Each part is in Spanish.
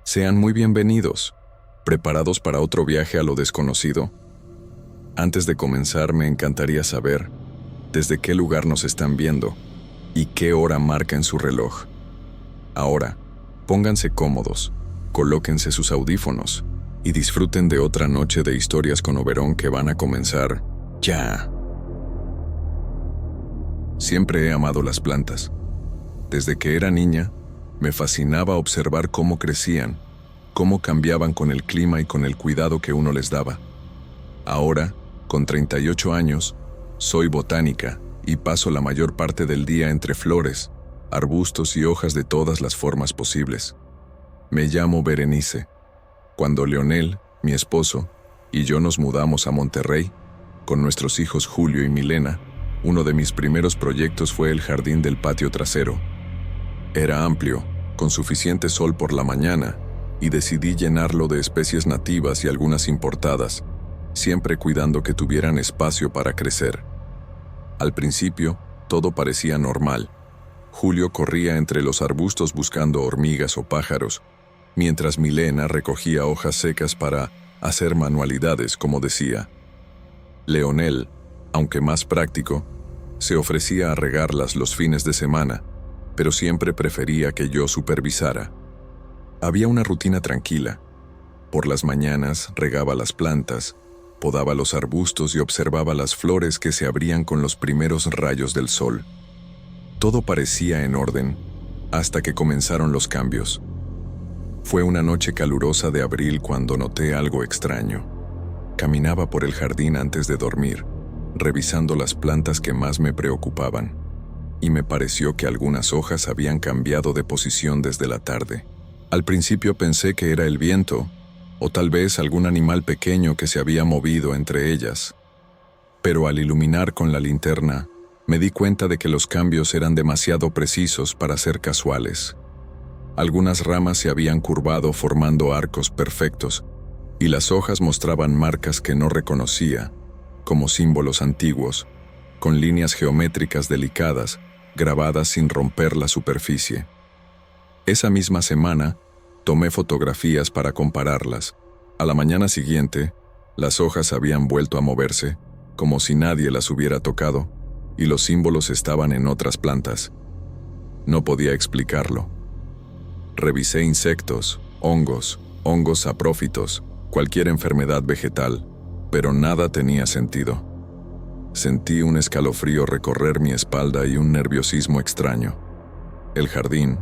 Sean muy bienvenidos. ¿Preparados para otro viaje a lo desconocido? Antes de comenzar, me encantaría saber desde qué lugar nos están viendo y qué hora marca en su reloj. Ahora, pónganse cómodos, colóquense sus audífonos y disfruten de otra noche de historias con Oberón que van a comenzar ya. Siempre he amado las plantas. Desde que era niña, me fascinaba observar cómo crecían, cómo cambiaban con el clima y con el cuidado que uno les daba. Ahora, con 38 años, soy botánica y paso la mayor parte del día entre flores, arbustos y hojas de todas las formas posibles. Me llamo Berenice. Cuando Leonel, mi esposo, y yo nos mudamos a Monterrey, con nuestros hijos Julio y Milena, uno de mis primeros proyectos fue el jardín del patio trasero. Era amplio, con suficiente sol por la mañana, y decidí llenarlo de especies nativas y algunas importadas, siempre cuidando que tuvieran espacio para crecer. Al principio, todo parecía normal. Julio corría entre los arbustos buscando hormigas o pájaros, mientras Milena recogía hojas secas para hacer manualidades, como decía. Leonel, aunque más práctico, se ofrecía a regarlas los fines de semana, pero siempre prefería que yo supervisara. Había una rutina tranquila. Por las mañanas regaba las plantas, podaba los arbustos y observaba las flores que se abrían con los primeros rayos del sol. Todo parecía en orden, hasta que comenzaron los cambios. Fue una noche calurosa de abril cuando noté algo extraño. Caminaba por el jardín antes de dormir, revisando las plantas que más me preocupaban, y me pareció que algunas hojas habían cambiado de posición desde la tarde. Al principio pensé que era el viento, o tal vez algún animal pequeño que se había movido entre ellas. Pero al iluminar con la linterna, me di cuenta de que los cambios eran demasiado precisos para ser casuales. Algunas ramas se habían curvado formando arcos perfectos, y las hojas mostraban marcas que no reconocía, como símbolos antiguos, con líneas geométricas delicadas, grabadas sin romper la superficie. Esa misma semana, tomé fotografías para compararlas. A la mañana siguiente, las hojas habían vuelto a moverse, como si nadie las hubiera tocado, y los símbolos estaban en otras plantas. No podía explicarlo. Revisé insectos, hongos saprófitos, cualquier enfermedad vegetal, pero nada tenía sentido. Sentí un escalofrío recorrer mi espalda y un nerviosismo extraño. El jardín,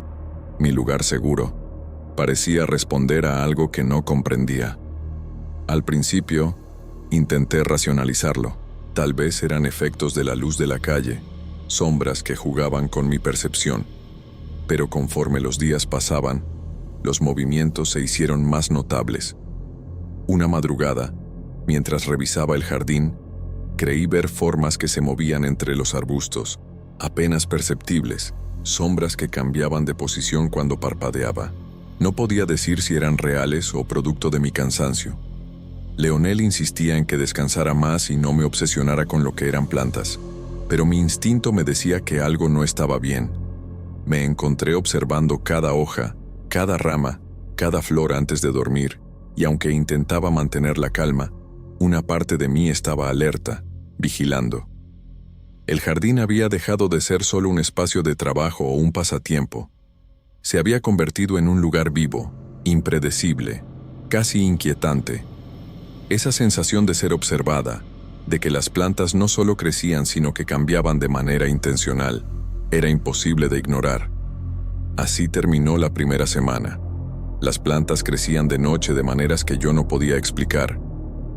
mi lugar seguro, parecía responder a algo que no comprendía. Al principio, intenté racionalizarlo. Tal vez eran efectos de la luz de la calle, sombras que jugaban con mi percepción. Pero conforme los días pasaban, los movimientos se hicieron más notables. Una madrugada, mientras revisaba el jardín, creí ver formas que se movían entre los arbustos, apenas perceptibles, sombras que cambiaban de posición cuando parpadeaba. No podía decir si eran reales o producto de mi cansancio. Leonel insistía en que descansara más y no me obsesionara con lo que eran plantas, pero mi instinto me decía que algo no estaba bien. Me encontré observando cada hoja, cada rama, cada flor antes de dormir, y aunque intentaba mantener la calma, una parte de mí estaba alerta, vigilando. El jardín había dejado de ser solo un espacio de trabajo o un pasatiempo. Se había convertido en un lugar vivo, impredecible, casi inquietante. Esa sensación de ser observada, de que las plantas no solo crecían sino que cambiaban de manera intencional, era imposible de ignorar. Así terminó la primera semana. Las plantas crecían de noche de maneras que yo no podía explicar,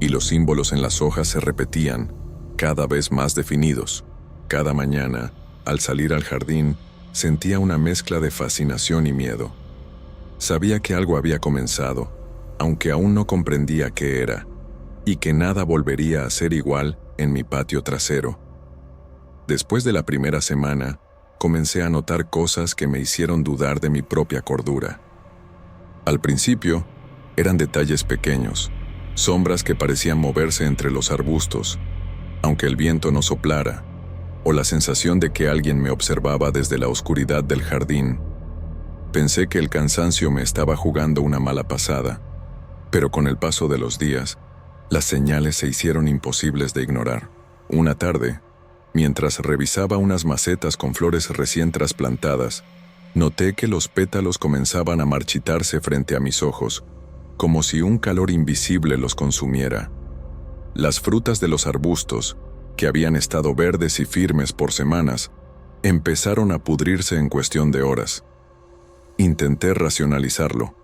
y los símbolos en las hojas se repetían, cada vez más definidos. Cada mañana, al salir al jardín, sentía una mezcla de fascinación y miedo. Sabía que algo había comenzado, aunque aún no comprendía qué era, y que nada volvería a ser igual en mi patio trasero. Después de la primera semana, comencé a notar cosas que me hicieron dudar de mi propia cordura. Al principio, eran detalles pequeños, sombras que parecían moverse entre los arbustos, aunque el viento no soplara, o la sensación de que alguien me observaba desde la oscuridad del jardín. Pensé que el cansancio me estaba jugando una mala pasada, pero con el paso de los días, las señales se hicieron imposibles de ignorar. Una tarde, mientras revisaba unas macetas con flores recién trasplantadas, noté que los pétalos comenzaban a marchitarse frente a mis ojos, como si un calor invisible los consumiera. Las frutas de los arbustos, que habían estado verdes y firmes por semanas, empezaron a pudrirse en cuestión de horas. Intenté racionalizarlo.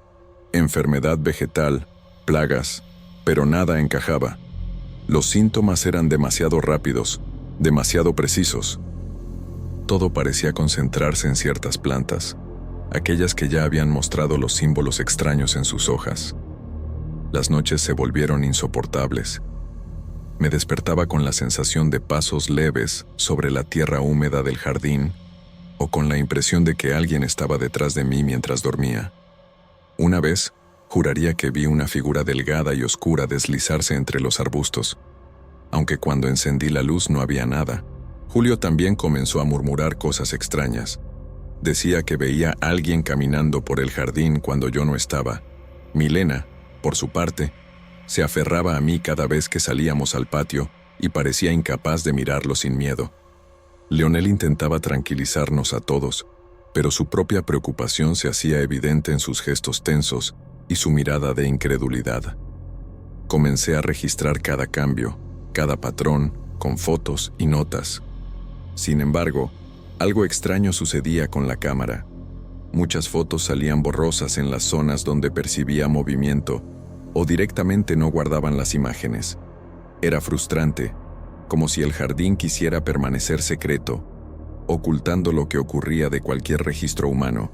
Enfermedad vegetal, plagas, pero nada encajaba. Los síntomas eran demasiado rápidos, demasiado precisos. Todo parecía concentrarse en ciertas plantas, aquellas que ya habían mostrado los símbolos extraños en sus hojas. Las noches se volvieron insoportables. Me despertaba con la sensación de pasos leves sobre la tierra húmeda del jardín o con la impresión de que alguien estaba detrás de mí mientras dormía. Una vez, juraría que vi una figura delgada y oscura deslizarse entre los arbustos. Aunque cuando encendí la luz no había nada, Julio también comenzó a murmurar cosas extrañas. Decía que veía a alguien caminando por el jardín cuando yo no estaba. Milena, por su parte, se aferraba a mí cada vez que salíamos al patio y parecía incapaz de mirarlo sin miedo. Leonel intentaba tranquilizarnos a todos, pero su propia preocupación se hacía evidente en sus gestos tensos y su mirada de incredulidad. Comencé a registrar cada cambio, cada patrón, con fotos y notas. Sin embargo, algo extraño sucedía con la cámara. Muchas fotos salían borrosas en las zonas donde percibía movimiento o directamente no guardaban las imágenes. Era frustrante, como si el jardín quisiera permanecer secreto, ocultando lo que ocurría de cualquier registro humano.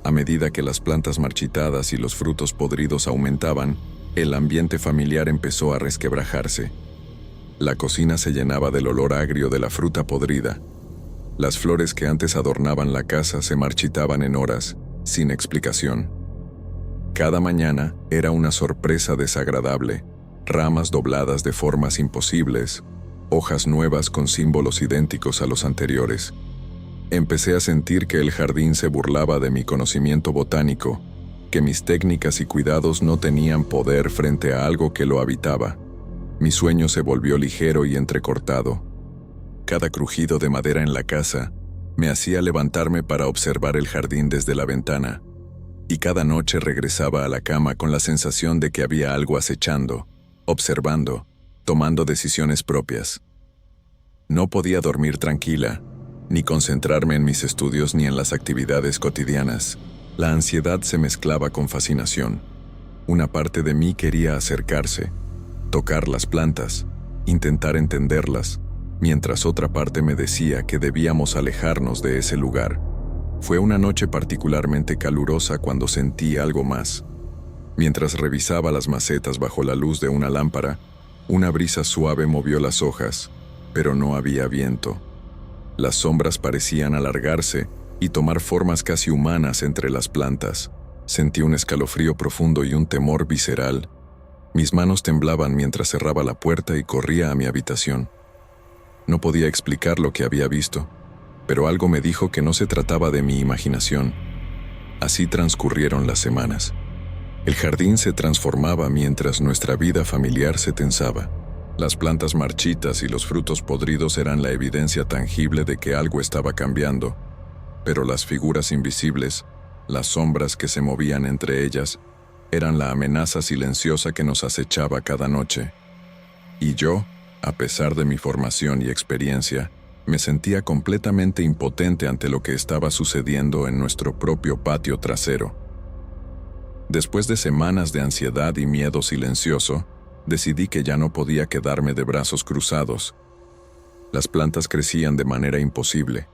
A medida que las plantas marchitadas y los frutos podridos aumentaban, el ambiente familiar empezó a resquebrajarse. La cocina se llenaba del olor agrio de la fruta podrida. Las flores que antes adornaban la casa se marchitaban en horas, sin explicación. Cada mañana era una sorpresa desagradable, ramas dobladas de formas imposibles, hojas nuevas con símbolos idénticos a los anteriores. Empecé a sentir que el jardín se burlaba de mi conocimiento botánico, que mis técnicas y cuidados no tenían poder frente a algo que lo habitaba. Mi sueño se volvió ligero y entrecortado. Cada crujido de madera en la casa me hacía levantarme para observar el jardín desde la ventana, y cada noche regresaba a la cama con la sensación de que había algo acechando, observando, tomando decisiones propias. No podía dormir tranquila, ni concentrarme en mis estudios ni en las actividades cotidianas. La ansiedad se mezclaba con fascinación. Una parte de mí quería acercarse, tocar las plantas, intentar entenderlas, mientras otra parte me decía que debíamos alejarnos de ese lugar. Fue una noche particularmente calurosa cuando sentí algo más. Mientras revisaba las macetas bajo la luz de una lámpara, una brisa suave movió las hojas, pero no había viento. Las sombras parecían alargarse y tomar formas casi humanas entre las plantas. Sentí un escalofrío profundo y un temor visceral. Mis manos temblaban mientras cerraba la puerta y corría a mi habitación. No podía explicar lo que había visto, pero algo me dijo que no se trataba de mi imaginación. Así transcurrieron las semanas. El jardín se transformaba mientras nuestra vida familiar se tensaba. Las plantas marchitas y los frutos podridos eran la evidencia tangible de que algo estaba cambiando, pero las figuras invisibles, las sombras que se movían entre ellas, eran la amenaza silenciosa que nos acechaba cada noche. Y yo, a pesar de mi formación y experiencia, me sentía completamente impotente ante lo que estaba sucediendo en nuestro propio patio trasero. Después de semanas de ansiedad y miedo silencioso, decidí que ya no podía quedarme de brazos cruzados. Las plantas crecían de manera imposible.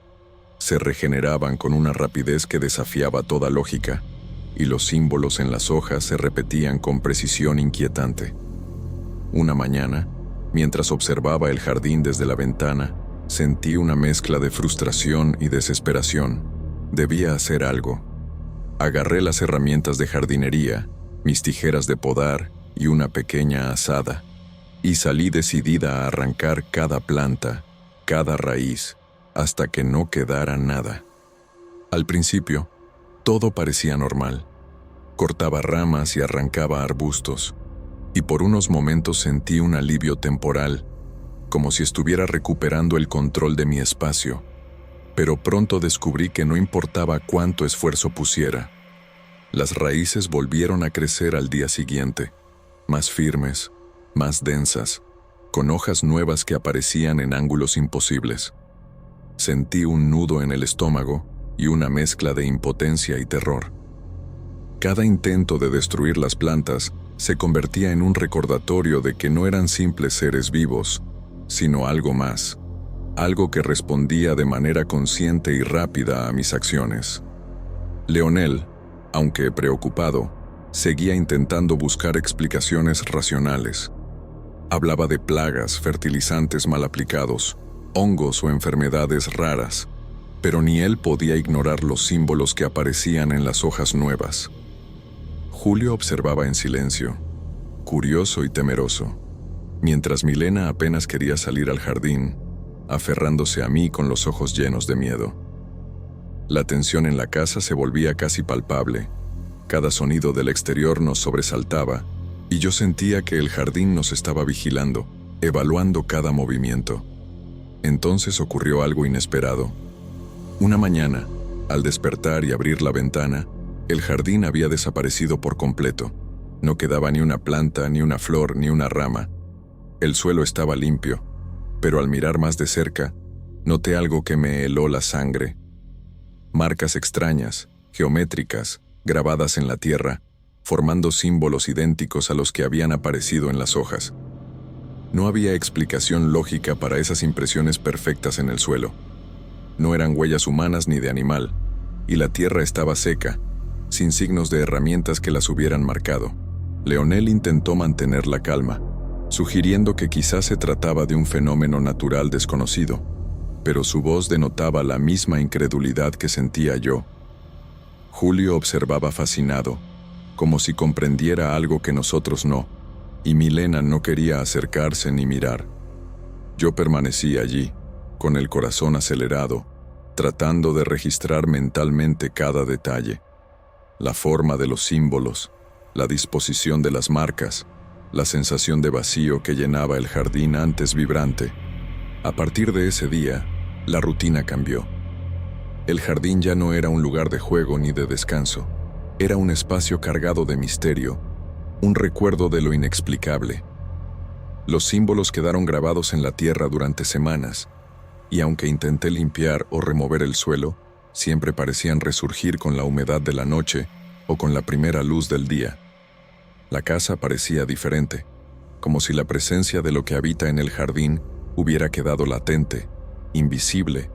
Se regeneraban con una rapidez que desafiaba toda lógica, y los símbolos en las hojas se repetían con precisión inquietante. Una mañana, mientras observaba el jardín desde la ventana, sentí una mezcla de frustración y desesperación. Debía hacer algo. Agarré las herramientas de jardinería, mis tijeras de podar y una pequeña azada, y salí decidida a arrancar cada planta, cada raíz, hasta que no quedara nada. Al principio, Todo parecía normal. Cortaba ramas y arrancaba arbustos, y por unos momentos sentí un alivio temporal, como si estuviera recuperando el control de mi espacio. Pero pronto descubrí que no importaba cuánto esfuerzo pusiera. Las raíces volvieron a crecer al día siguiente, más firmes, más densas, con hojas nuevas que aparecían en ángulos imposibles. Sentí un nudo en el estómago y una mezcla de impotencia y terror. Cada intento de destruir las plantas se convertía en un recordatorio de que no eran simples seres vivos, sino algo más, algo que respondía de manera consciente y rápida a mis acciones. Leonel, aunque preocupado, seguía intentando buscar explicaciones racionales. Hablaba de plagas, fertilizantes mal aplicados, hongos o enfermedades raras, pero ni él podía ignorar los símbolos que aparecían en las hojas nuevas. Julio observaba en silencio, curioso y temeroso, mientras Milena apenas quería salir al jardín, aferrándose a mí con los ojos llenos de miedo. La tensión en la casa se volvía casi palpable. Cada sonido del exterior nos sobresaltaba, y yo sentía que el jardín nos estaba vigilando, evaluando cada movimiento. Entonces ocurrió algo inesperado. Una mañana, al despertar y abrir la ventana, el jardín había desaparecido por completo. No quedaba ni una planta, ni una flor, ni una rama. El suelo estaba limpio, pero al mirar más de cerca, noté algo que me heló la sangre. Marcas extrañas, geométricas, grabadas en la tierra, formando símbolos idénticos a los que habían aparecido en las hojas. No había explicación lógica para esas impresiones perfectas en el suelo. No eran huellas humanas ni de animal, y la tierra estaba seca, sin signos de herramientas que las hubieran marcado. Leonel intentó mantener la calma, sugiriendo que quizás se trataba de un fenómeno natural desconocido, pero su voz denotaba la misma incredulidad que sentía yo. Julio observaba fascinado, como si comprendiera algo que nosotros no, y Milena no quería acercarse ni mirar. Yo permanecí allí, con el corazón acelerado, tratando de registrar mentalmente cada detalle. La forma de los símbolos, la disposición de las marcas, la sensación de vacío que llenaba el jardín antes vibrante. A partir de ese día, la rutina cambió. El jardín ya no era un lugar de juego ni de descanso. Era un espacio cargado de misterio, un recuerdo de lo inexplicable. Los símbolos quedaron grabados en la tierra durante semanas, y aunque intenté limpiar o remover el suelo, siempre parecían resurgir con la humedad de la noche o con la primera luz del día. La casa parecía diferente, como si la presencia de lo que habita en el jardín hubiera quedado latente, invisible,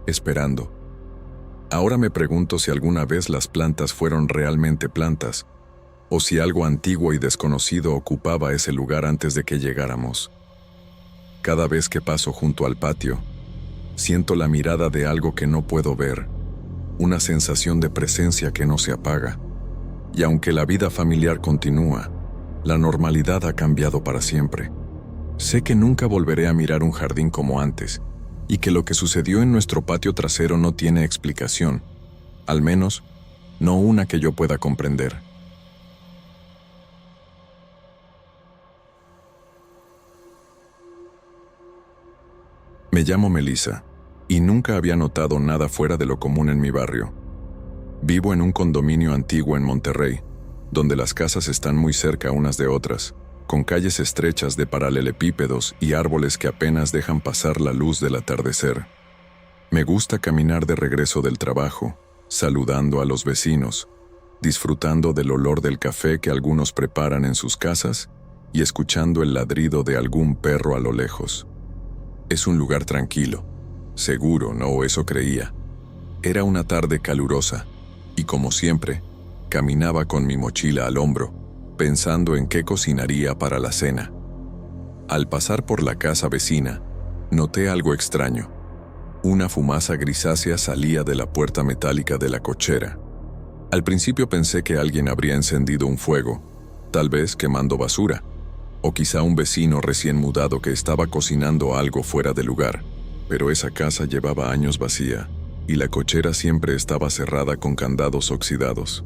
esperando. Ahora me pregunto si alguna vez las plantas fueron realmente plantas, o si algo antiguo y desconocido ocupaba ese lugar antes de que llegáramos. Cada vez que paso junto al patio, siento la mirada de algo que no puedo ver, una sensación de presencia que no se apaga. Y aunque la vida familiar continúa, la normalidad ha cambiado para siempre. Sé que nunca volveré a mirar un jardín como antes, y que lo que sucedió en nuestro patio trasero no tiene explicación, al menos, no una que yo pueda comprender. Me llamo Melissa, y nunca había notado nada fuera de lo común en mi barrio. Vivo en un condominio antiguo en Monterrey, donde las casas están muy cerca unas de otras, con calles estrechas de paralelepípedos y árboles que apenas dejan pasar la luz del atardecer. Me gusta caminar de regreso del trabajo, saludando a los vecinos, disfrutando del olor del café que algunos preparan en sus casas y escuchando el ladrido de algún perro a lo lejos. Es un lugar tranquilo, seguro, no, eso creía. Era una tarde calurosa, y como siempre, caminaba con mi mochila al hombro, pensando en qué cocinaría para la cena. Al pasar por la casa vecina, noté algo extraño. Una fumaza grisácea salía de la puerta metálica de la cochera. Al principio pensé que alguien habría encendido un fuego, tal vez quemando basura, o quizá un vecino recién mudado que estaba cocinando algo fuera de lugar, pero esa casa llevaba años vacía, y la cochera siempre estaba cerrada con candados oxidados.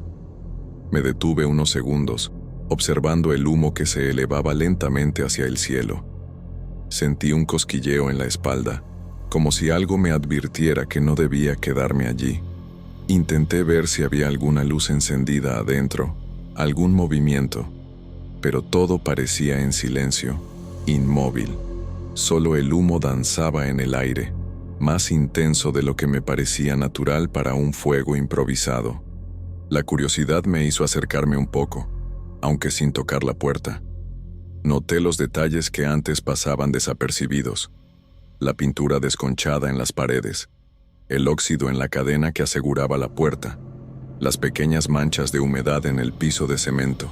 Me detuve unos segundos, observando el humo que se elevaba lentamente hacia el cielo. Sentí un cosquilleo en la espalda, como si algo me advirtiera que no debía quedarme allí. Intenté ver si había alguna luz encendida adentro, algún movimiento, pero todo parecía en silencio, inmóvil. Solo el humo danzaba en el aire, más intenso de lo que me parecía natural para un fuego improvisado. La curiosidad me hizo acercarme un poco, aunque sin tocar la puerta. Noté los detalles que antes pasaban desapercibidos: la pintura desconchada en las paredes, el óxido en la cadena que aseguraba la puerta, las pequeñas manchas de humedad en el piso de cemento.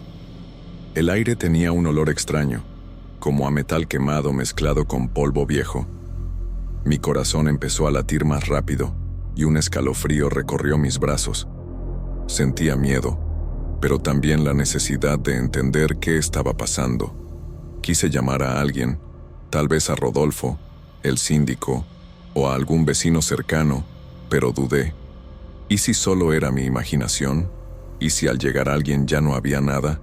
El aire tenía un olor extraño, como a metal quemado mezclado con polvo viejo. Mi corazón empezó a latir más rápido y un escalofrío recorrió mis brazos. Sentía miedo, pero también la necesidad de entender qué estaba pasando. Quise llamar a alguien, tal vez a Rodolfo, el síndico, o a algún vecino cercano, pero dudé. ¿Y si solo era mi imaginación? ¿Y si al llegar alguien ya no había nada?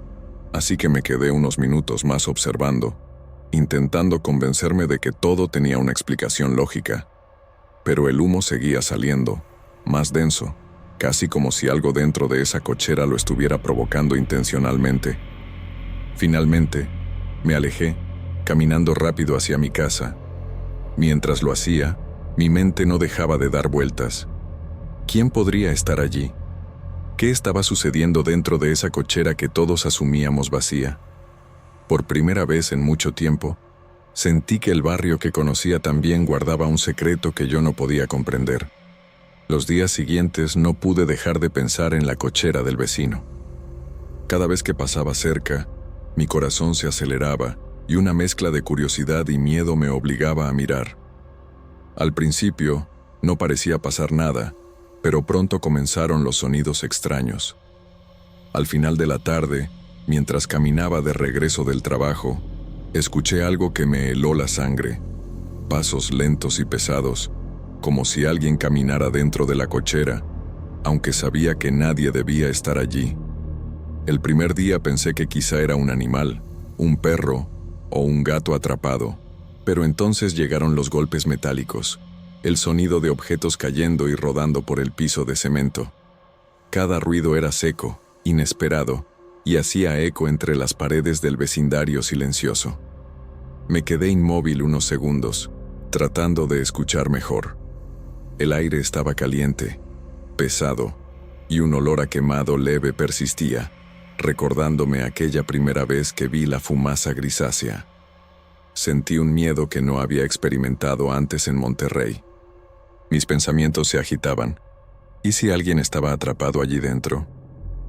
Así que me quedé unos minutos más observando, intentando convencerme de que todo tenía una explicación lógica. Pero el humo seguía saliendo, más denso, casi como si algo dentro de esa cochera lo estuviera provocando intencionalmente. Finalmente, me alejé, caminando rápido hacia mi casa. Mientras lo hacía, mi mente no dejaba de dar vueltas. ¿Quién podría estar allí? ¿Qué estaba sucediendo dentro de esa cochera que todos asumíamos vacía? Por primera vez en mucho tiempo, sentí que el barrio que conocía también guardaba un secreto que yo no podía comprender. Los días siguientes no pude dejar de pensar en la cochera del vecino. Cada vez que pasaba cerca, mi corazón se aceleraba y una mezcla de curiosidad y miedo me obligaba a mirar. Al principio, no parecía pasar nada, pero pronto comenzaron los sonidos extraños. Al final de la tarde, mientras caminaba de regreso del trabajo, escuché algo que me heló la sangre. Pasos lentos y pesados, como si alguien caminara dentro de la cochera, aunque sabía que nadie debía estar allí. El primer día pensé que quizá era un animal, un perro o un gato atrapado, pero entonces llegaron los golpes metálicos, el sonido de objetos cayendo y rodando por el piso de cemento. Cada ruido era seco, inesperado, y hacía eco entre las paredes del vecindario silencioso. Me quedé inmóvil unos segundos, tratando de escuchar mejor. El aire estaba caliente, pesado, y un olor a quemado leve persistía, recordándome aquella primera vez que vi la fumaza grisácea. Sentí un miedo que no había experimentado antes en Monterrey. Mis pensamientos se agitaban. ¿Y si alguien estaba atrapado allí dentro?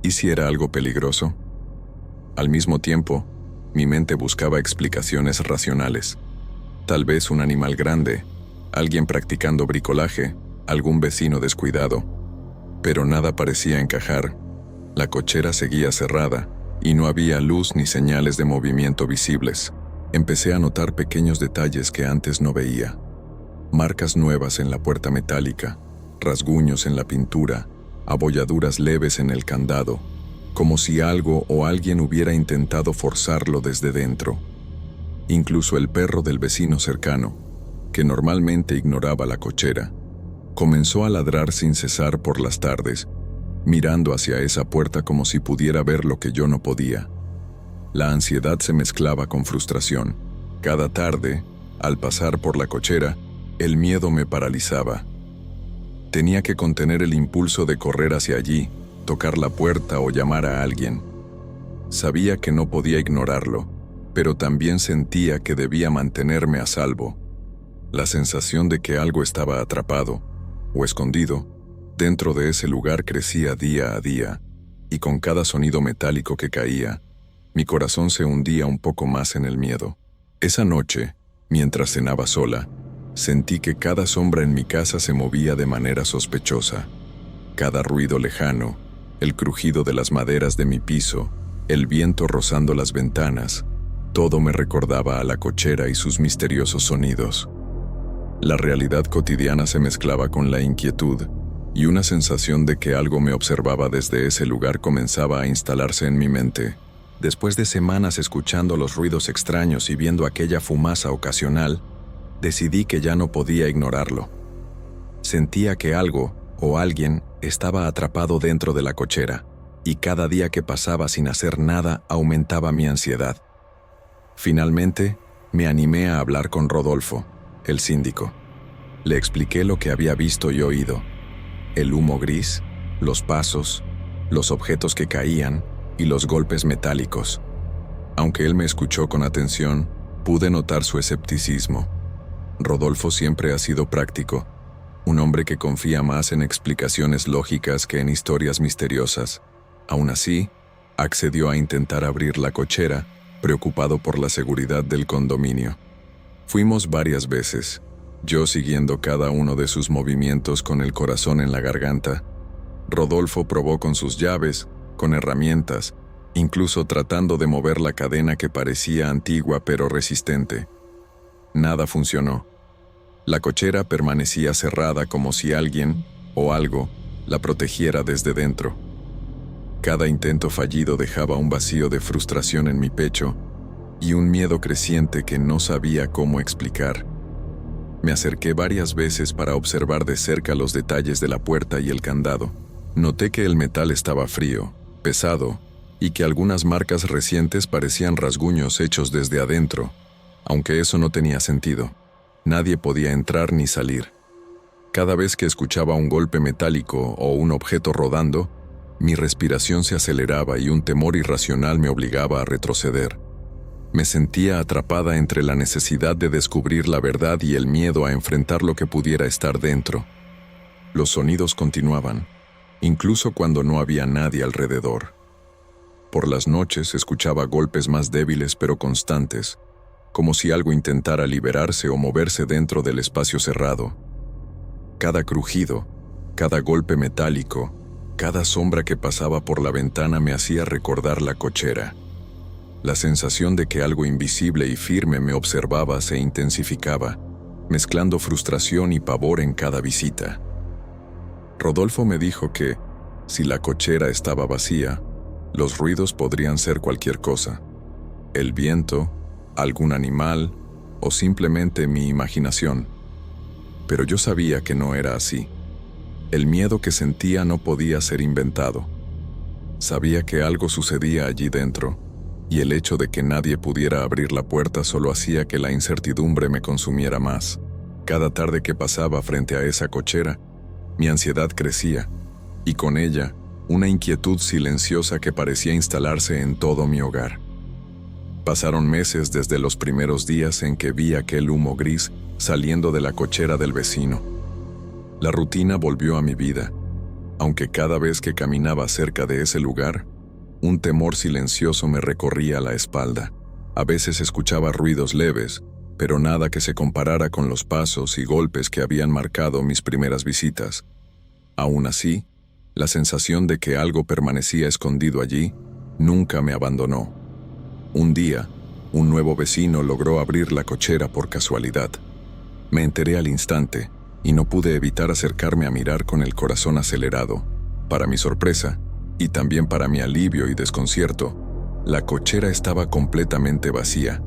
¿Y si era algo peligroso? Al mismo tiempo, mi mente buscaba explicaciones racionales. Tal vez un animal grande, alguien practicando bricolaje, algún vecino descuidado. Pero nada parecía encajar. La cochera seguía cerrada y no había luz ni señales de movimiento visibles. Empecé a notar pequeños detalles que antes no veía. Marcas nuevas en la puerta metálica, rasguños en la pintura, abolladuras leves en el candado, como si algo o alguien hubiera intentado forzarlo desde dentro. Incluso el perro del vecino cercano, que normalmente ignoraba la cochera, comenzó a ladrar sin cesar por las tardes, mirando hacia esa puerta como si pudiera ver lo que yo no podía. La ansiedad se mezclaba con frustración. Cada tarde, al pasar por la cochera, el miedo me paralizaba. Tenía que contener el impulso de correr hacia allí, tocar la puerta o llamar a alguien. Sabía que no podía ignorarlo, pero también sentía que debía mantenerme a salvo. La sensación de que algo estaba atrapado o escondido dentro de ese lugar crecía día a día, y con cada sonido metálico que caía, mi corazón se hundía un poco más en el miedo. Esa noche, mientras cenaba sola, sentí que cada sombra en mi casa se movía de manera sospechosa. Cada ruido lejano, el crujido de las maderas de mi piso, el viento rozando las ventanas, todo me recordaba a la cochera y sus misteriosos sonidos. La realidad cotidiana se mezclaba con la inquietud, y una sensación de que algo me observaba desde ese lugar comenzaba a instalarse en mi mente. Después de semanas escuchando los ruidos extraños y viendo aquella fumaza ocasional, decidí que ya no podía ignorarlo. Sentía que algo o alguien estaba atrapado dentro de la cochera, y cada día que pasaba sin hacer nada aumentaba mi ansiedad. Finalmente, me animé a hablar con Rodolfo, el síndico. Le expliqué lo que había visto y oído: el humo gris, los pasos, los objetos que caían y los golpes metálicos. Aunque él me escuchó con atención, pude notar su escepticismo. Rodolfo siempre ha sido práctico, un hombre que confía más en explicaciones lógicas que en historias misteriosas. Aún así, accedió a intentar abrir la cochera, preocupado por la seguridad del condominio. Fuimos varias veces, yo siguiendo cada uno de sus movimientos con el corazón en la garganta. Rodolfo probó con sus llaves, con herramientas, incluso tratando de mover la cadena que parecía antigua pero resistente. Nada funcionó. La cochera permanecía cerrada como si alguien, o algo, la protegiera desde dentro. Cada intento fallido dejaba un vacío de frustración en mi pecho y un miedo creciente que no sabía cómo explicar. Me acerqué varias veces para observar de cerca los detalles de la puerta y el candado. Noté que el metal estaba frío, pesado, y que algunas marcas recientes parecían rasguños hechos desde adentro, aunque eso no tenía sentido. Nadie podía entrar ni salir. Cada vez que escuchaba un golpe metálico o un objeto rodando, mi respiración se aceleraba y un temor irracional me obligaba a retroceder. Me sentía atrapada entre la necesidad de descubrir la verdad y el miedo a enfrentar lo que pudiera estar dentro. Los sonidos continuaban, incluso cuando no había nadie alrededor. Por las noches escuchaba golpes más débiles pero constantes, como si algo intentara liberarse o moverse dentro del espacio cerrado. Cada crujido, cada golpe metálico, cada sombra que pasaba por la ventana me hacía recordar la cochera. La sensación de que algo invisible y firme me observaba se intensificaba, mezclando frustración y pavor en cada visita. Rodolfo me dijo que, si la cochera estaba vacía, los ruidos podrían ser cualquier cosa: el viento, algún animal o simplemente mi imaginación. Pero yo sabía que no era así. El miedo que sentía no podía ser inventado. Sabía que algo sucedía allí dentro, y el hecho de que nadie pudiera abrir la puerta solo hacía que la incertidumbre me consumiera más. Cada tarde que pasaba frente a esa cochera, mi ansiedad crecía, y con ella, una inquietud silenciosa que parecía instalarse en todo mi hogar. Pasaron meses desde los primeros días en que vi aquel humo gris saliendo de la cochera del vecino. La rutina volvió a mi vida, aunque cada vez que caminaba cerca de ese lugar, un temor silencioso me recorría la espalda. A veces escuchaba ruidos leves, pero nada que se comparara con los pasos y golpes que habían marcado mis primeras visitas. Aún así, la sensación de que algo permanecía escondido allí nunca me abandonó. Un día, un nuevo vecino logró abrir la cochera por casualidad. Me enteré al instante y no pude evitar acercarme a mirar con el corazón acelerado. Para mi sorpresa, y también para mi alivio y desconcierto, la cochera estaba completamente vacía.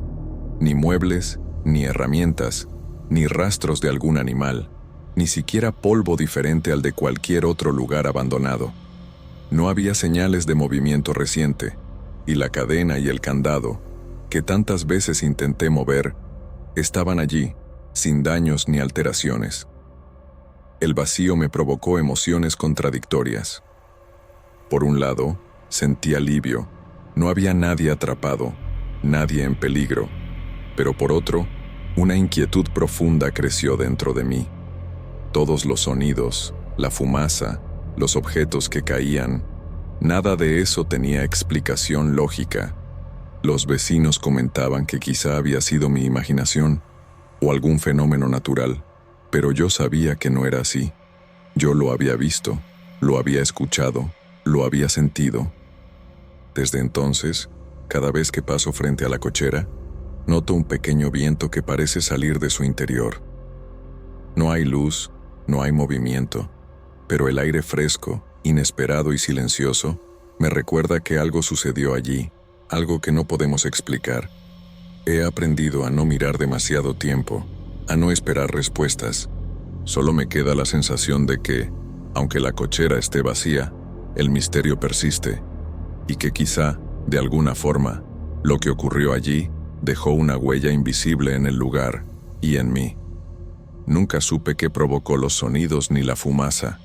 Ni muebles, ni herramientas, ni rastros de algún animal, ni siquiera polvo diferente al de cualquier otro lugar abandonado. No había señales de movimiento reciente, y la cadena y el candado, que tantas veces intenté mover, estaban allí, sin daños ni alteraciones. El vacío me provocó emociones contradictorias. Por un lado, sentí alivio. No había nadie atrapado, nadie en peligro. Pero por otro, una inquietud profunda creció dentro de mí. Todos los sonidos, la fumaza, los objetos que caían, nada de eso tenía explicación lógica. Los vecinos comentaban que quizá había sido mi imaginación o algún fenómeno natural, pero yo sabía que no era así. Yo lo había visto, lo había escuchado, lo había sentido. Desde entonces, cada vez que paso frente a la cochera, noto un pequeño viento que parece salir de su interior. No hay luz, no hay movimiento, pero el aire fresco, inesperado y silencioso, me recuerda que algo sucedió allí, algo que no podemos explicar. He aprendido a no mirar demasiado tiempo, a no esperar respuestas. Solo me queda la sensación de que, aunque la cochera esté vacía, el misterio persiste, y que quizá, de alguna forma, lo que ocurrió allí dejó una huella invisible en el lugar y en mí. Nunca supe qué provocó los sonidos ni la fumaza,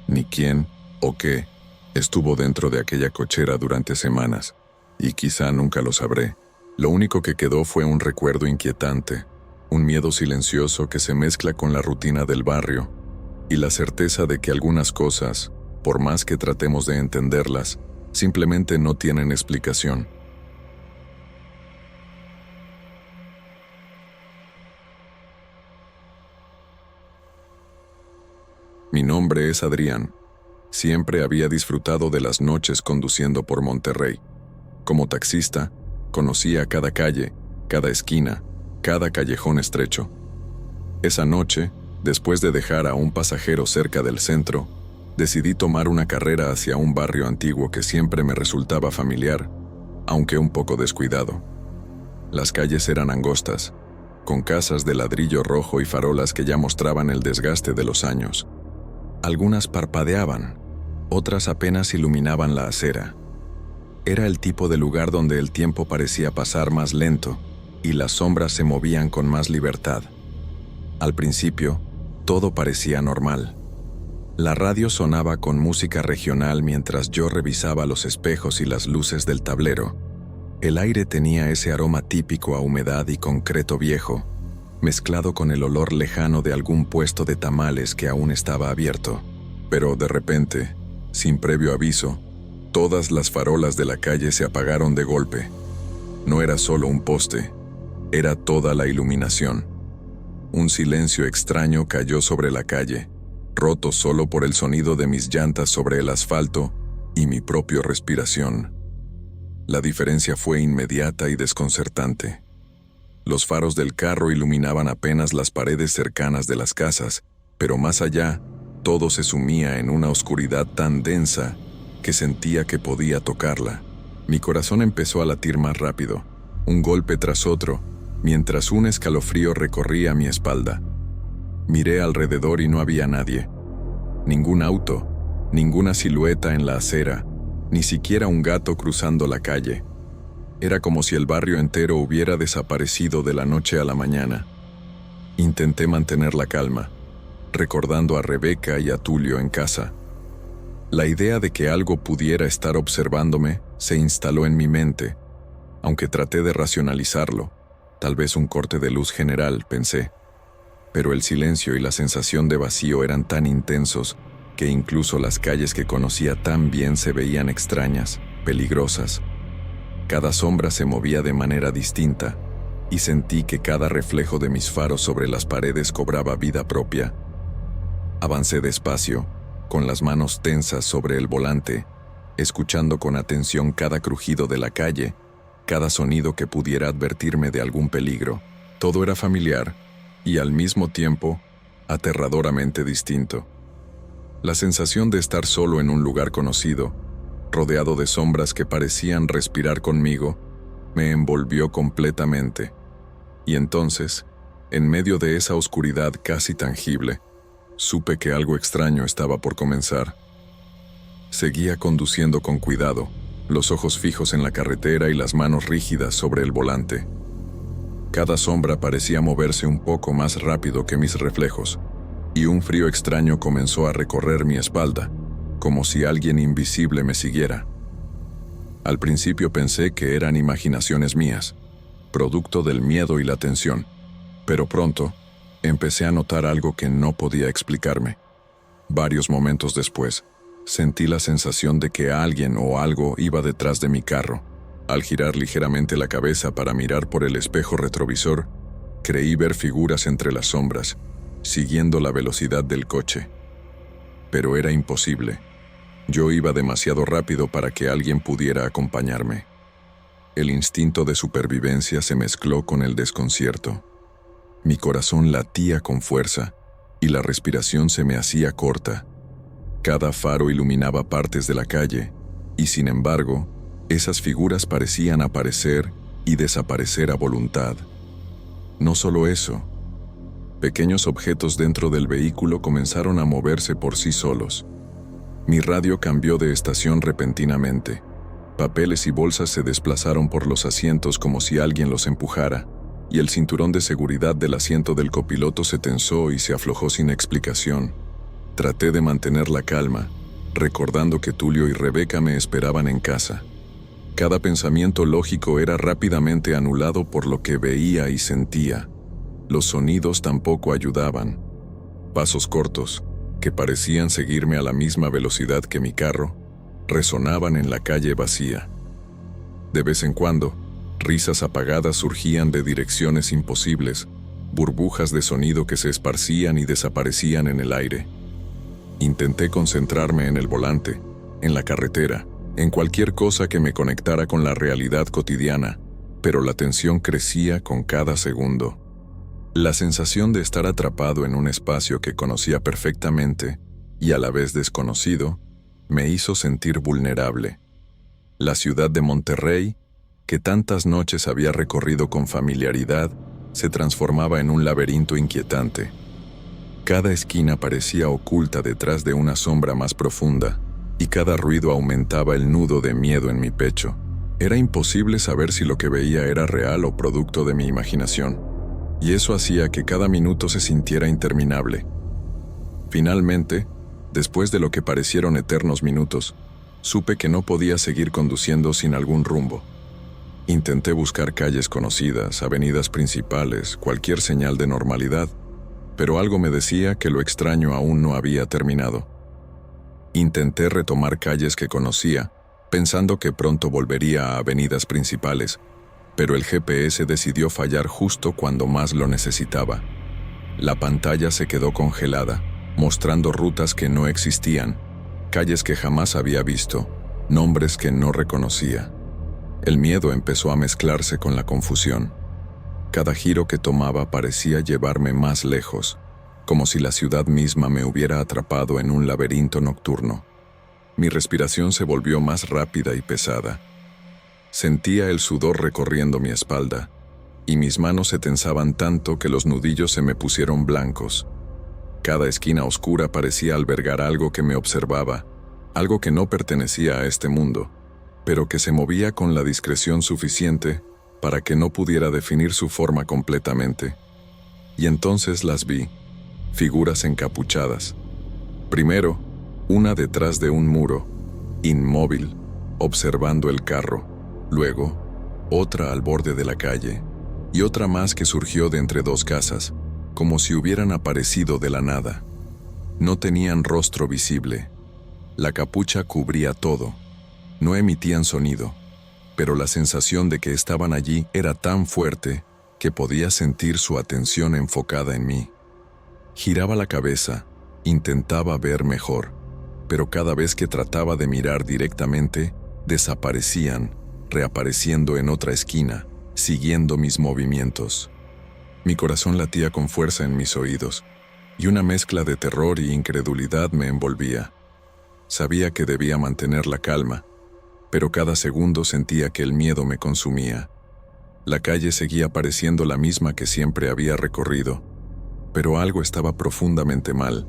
ni quién o qué estuvo dentro de aquella cochera durante semanas, y quizá nunca lo sabré. Lo único que quedó fue un recuerdo inquietante, un miedo silencioso que se mezcla con la rutina del barrio, y la certeza de que algunas cosas, por más que tratemos de entenderlas, simplemente no tienen explicación. Mi nombre es Adrián. Siempre había disfrutado de las noches conduciendo por Monterrey. Como taxista, conocía cada calle, cada esquina, cada callejón estrecho. Esa noche, después de dejar a un pasajero cerca del centro, decidí tomar una carrera hacia un barrio antiguo que siempre me resultaba familiar, aunque un poco descuidado. Las calles eran angostas, con casas de ladrillo rojo y farolas que ya mostraban el desgaste de los años. Algunas parpadeaban, otras apenas iluminaban la acera. Era el tipo de lugar donde el tiempo parecía pasar más lento y las sombras se movían con más libertad. Al principio, todo parecía normal. La radio sonaba con música regional mientras yo revisaba los espejos y las luces del tablero. El aire tenía ese aroma típico a humedad y concreto viejo, mezclado con el olor lejano de algún puesto de tamales que aún estaba abierto. Pero de repente, sin previo aviso, todas las farolas de la calle se apagaron de golpe. No era solo un poste, era toda la iluminación. Un silencio extraño cayó sobre la calle, roto solo por el sonido de mis llantas sobre el asfalto y mi propia respiración. La diferencia fue inmediata y desconcertante. Los faros del carro iluminaban apenas las paredes cercanas de las casas, pero más allá, todo se sumía en una oscuridad tan densa que sentía que podía tocarla. Mi corazón empezó a latir más rápido, un golpe tras otro, mientras un escalofrío recorría mi espalda. Miré alrededor y no había nadie. Ningún auto, ninguna silueta en la acera, ni siquiera un gato cruzando la calle. Era como si el barrio entero hubiera desaparecido de la noche a la mañana. Intenté mantener la calma, recordando a Rebeca y a Tulio en casa. La idea de que algo pudiera estar observándome se instaló en mi mente, aunque traté de racionalizarlo. Tal vez un corte de luz general, pensé. Pero el silencio y la sensación de vacío eran tan intensos que incluso las calles que conocía tan bien se veían extrañas, peligrosas. Cada sombra se movía de manera distinta, y sentí que cada reflejo de mis faros sobre las paredes cobraba vida propia. Avancé despacio, con las manos tensas sobre el volante, escuchando con atención cada crujido de la calle, cada sonido que pudiera advertirme de algún peligro. Todo era familiar, y al mismo tiempo, aterradoramente distinto. La sensación de estar solo en un lugar conocido, rodeado de sombras que parecían respirar conmigo, me envolvió completamente. Y entonces, en medio de esa oscuridad casi tangible, supe que algo extraño estaba por comenzar. Seguía conduciendo con cuidado, los ojos fijos en la carretera y las manos rígidas sobre el volante. Cada sombra parecía moverse un poco más rápido que mis reflejos, y un frío extraño comenzó a recorrer mi espalda, como si alguien invisible me siguiera. Al principio pensé que eran imaginaciones mías, producto del miedo y la tensión, pero pronto empecé a notar algo que no podía explicarme. Varios momentos después, sentí la sensación de que alguien o algo iba detrás de mi carro. Al girar ligeramente la cabeza para mirar por el espejo retrovisor, creí ver figuras entre las sombras, siguiendo la velocidad del coche. Pero era imposible. Yo iba demasiado rápido para que alguien pudiera acompañarme. El instinto de supervivencia se mezcló con el desconcierto. Mi corazón latía con fuerza y la respiración se me hacía corta. Cada faro iluminaba partes de la calle, y sin embargo, esas figuras parecían aparecer y desaparecer a voluntad. No solo eso, pequeños objetos dentro del vehículo comenzaron a moverse por sí solos. Mi radio cambió de estación repentinamente. Papeles y bolsas se desplazaron por los asientos como si alguien los empujara, y el cinturón de seguridad del asiento del copiloto se tensó y se aflojó sin explicación. Traté de mantener la calma, recordando que Tulio y Rebeca me esperaban en casa. Cada pensamiento lógico era rápidamente anulado por lo que veía y sentía. Los sonidos tampoco ayudaban. Pasos cortos, que parecían seguirme a la misma velocidad que mi carro, resonaban en la calle vacía. De vez en cuando, risas apagadas surgían de direcciones imposibles, burbujas de sonido que se esparcían y desaparecían en el aire. Intenté concentrarme en el volante, en la carretera, en cualquier cosa que me conectara con la realidad cotidiana, pero la tensión crecía con cada segundo. La sensación de estar atrapado en un espacio que conocía perfectamente y a la vez desconocido me hizo sentir vulnerable. La ciudad de Monterrey, que tantas noches había recorrido con familiaridad, se transformaba en un laberinto inquietante. Cada esquina parecía oculta detrás de una sombra más profunda, y cada ruido aumentaba el nudo de miedo en mi pecho. Era imposible saber si lo que veía era real o producto de mi imaginación, y eso hacía que cada minuto se sintiera interminable. Finalmente, después de lo que parecieron eternos minutos, supe que no podía seguir conduciendo sin algún rumbo. Intenté buscar calles conocidas, avenidas principales, cualquier señal de normalidad, pero algo me decía que lo extraño aún no había terminado. Intenté retomar calles que conocía, pensando que pronto volvería a avenidas principales, pero el GPS decidió fallar justo cuando más lo necesitaba. La pantalla se quedó congelada, mostrando rutas que no existían, calles que jamás había visto, nombres que no reconocía. El miedo empezó a mezclarse con la confusión. Cada giro que tomaba parecía llevarme más lejos, como si la ciudad misma me hubiera atrapado en un laberinto nocturno. Mi respiración se volvió más rápida y pesada. Sentía el sudor recorriendo mi espalda, y mis manos se tensaban tanto que los nudillos se me pusieron blancos. Cada esquina oscura parecía albergar algo que me observaba, algo que no pertenecía a este mundo, pero que se movía con la discreción suficiente para que no pudiera definir su forma completamente. Y entonces las vi, figuras encapuchadas. Primero, una detrás de un muro, inmóvil, observando el carro. Luego, otra al borde de la calle, y otra más que surgió de entre dos casas, como si hubieran aparecido de la nada. No tenían rostro visible. La capucha cubría todo. No emitían sonido, pero la sensación de que estaban allí era tan fuerte que podía sentir su atención enfocada en mí. Giraba la cabeza, intentaba ver mejor, pero cada vez que trataba de mirar directamente, desaparecían, reapareciendo en otra esquina, siguiendo mis movimientos. Mi corazón latía con fuerza en mis oídos, y una mezcla de terror y incredulidad me envolvía. Sabía que debía mantener la calma, pero cada segundo sentía que el miedo me consumía. La calle seguía pareciendo la misma que siempre había recorrido, pero algo estaba profundamente mal.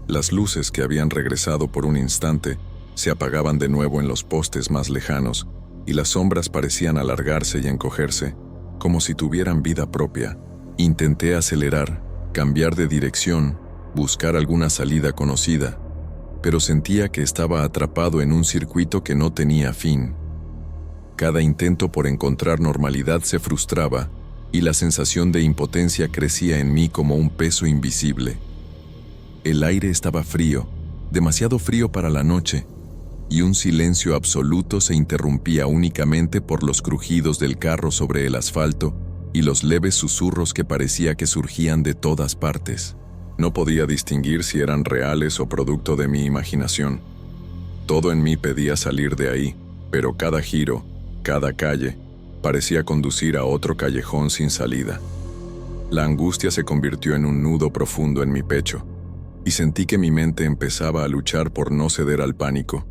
Las luces que habían regresado por un instante se apagaban de nuevo en los postes más lejanos, y las sombras parecían alargarse y encogerse, como si tuvieran vida propia. Intenté acelerar, cambiar de dirección, buscar alguna salida conocida, pero sentía que estaba atrapado en un circuito que no tenía fin. Cada intento por encontrar normalidad se frustraba, y la sensación de impotencia crecía en mí como un peso invisible. El aire estaba frío, demasiado frío para la noche, y un silencio absoluto se interrumpía únicamente por los crujidos del carro sobre el asfalto y los leves susurros que parecía que surgían de todas partes. No podía distinguir si eran reales o producto de mi imaginación. Todo en mí pedía salir de ahí, pero cada giro, cada calle, parecía conducir a otro callejón sin salida. La angustia se convirtió en un nudo profundo en mi pecho. y sentí que mi mente empezaba a luchar por no ceder al pánico.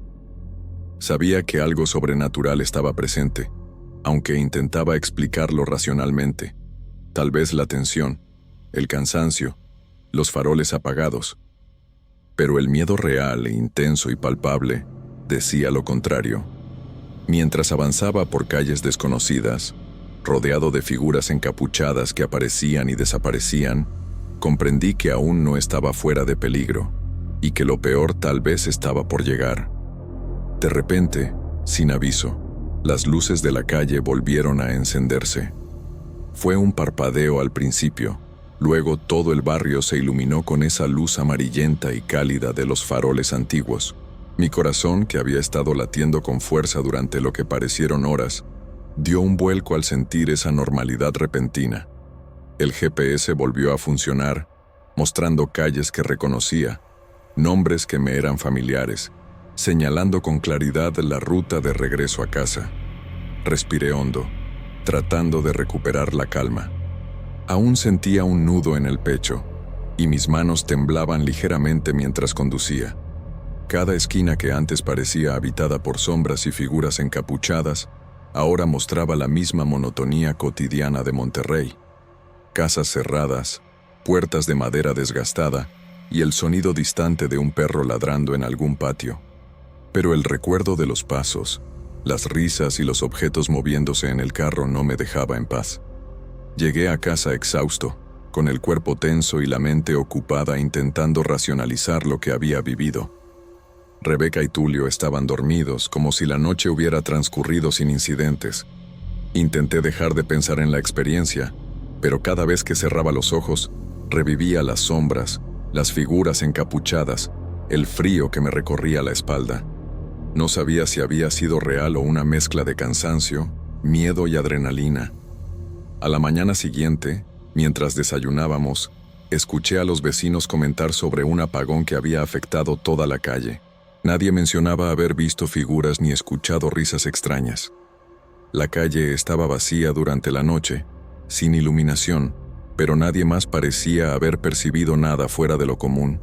Sabía que algo sobrenatural estaba presente, aunque intentaba explicarlo racionalmente. Tal vez la tensión, el cansancio, los faroles apagados. Pero el miedo real e intenso y palpable decía lo contrario. Mientras avanzaba por calles desconocidas, rodeado de figuras encapuchadas que aparecían y desaparecían, comprendí que aún no estaba fuera de peligro y que lo peor tal vez estaba por llegar. De repente, sin aviso, las luces de la calle volvieron a encenderse. Fue un parpadeo al principio, luego todo el barrio se iluminó con esa luz amarillenta y cálida de los faroles antiguos. Mi corazón, que había estado latiendo con fuerza durante lo que parecieron horas, dio un vuelco al sentir esa normalidad repentina. El GPS volvió a funcionar, mostrando calles que reconocía, nombres que me eran familiares, señalando con claridad la ruta de regreso a casa. Respiré hondo, tratando de recuperar la calma. Aún sentía un nudo en el pecho, y mis manos temblaban ligeramente mientras conducía. Cada esquina que antes parecía habitada por sombras y figuras encapuchadas, ahora mostraba la misma monotonía cotidiana de Monterrey. Casas cerradas, puertas de madera desgastada y el sonido distante de un perro ladrando en algún patio. Pero el recuerdo de los pasos, las risas y los objetos moviéndose en el carro no me dejaba en paz. Llegué a casa exhausto, con el cuerpo tenso y la mente ocupada intentando racionalizar lo que había vivido. Rebeca y Tulio estaban dormidos, como si la noche hubiera transcurrido sin incidentes. Intenté dejar de pensar en la experiencia, pero cada vez que cerraba los ojos, revivía las sombras, las figuras encapuchadas, el frío que me recorría la espalda. No sabía si había sido real o una mezcla de cansancio, miedo y adrenalina. A la mañana siguiente, mientras desayunábamos, escuché a los vecinos comentar sobre un apagón que había afectado toda la calle. Nadie mencionaba haber visto figuras ni escuchado risas extrañas. La calle estaba vacía durante la noche, sin iluminación, pero nadie más parecía haber percibido nada fuera de lo común.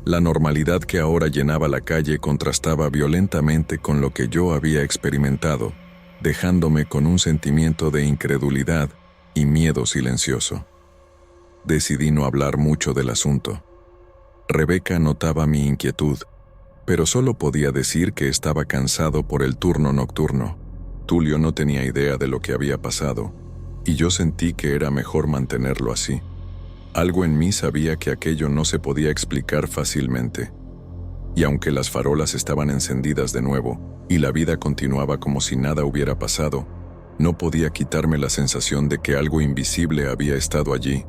La normalidad que ahora llenaba la calle contrastaba violentamente con lo que yo había experimentado, dejándome con un sentimiento de incredulidad y miedo silencioso. Decidí no hablar mucho del asunto. Rebeca notaba mi inquietud, pero solo podía decir que estaba cansado por el turno nocturno. Tulio no tenía idea de lo que había pasado, y yo sentí que era mejor mantenerlo así. Algo en mí sabía que aquello no se podía explicar fácilmente. Y aunque las farolas estaban encendidas de nuevo, y la vida continuaba como si nada hubiera pasado, no podía quitarme la sensación de que algo invisible había estado allí,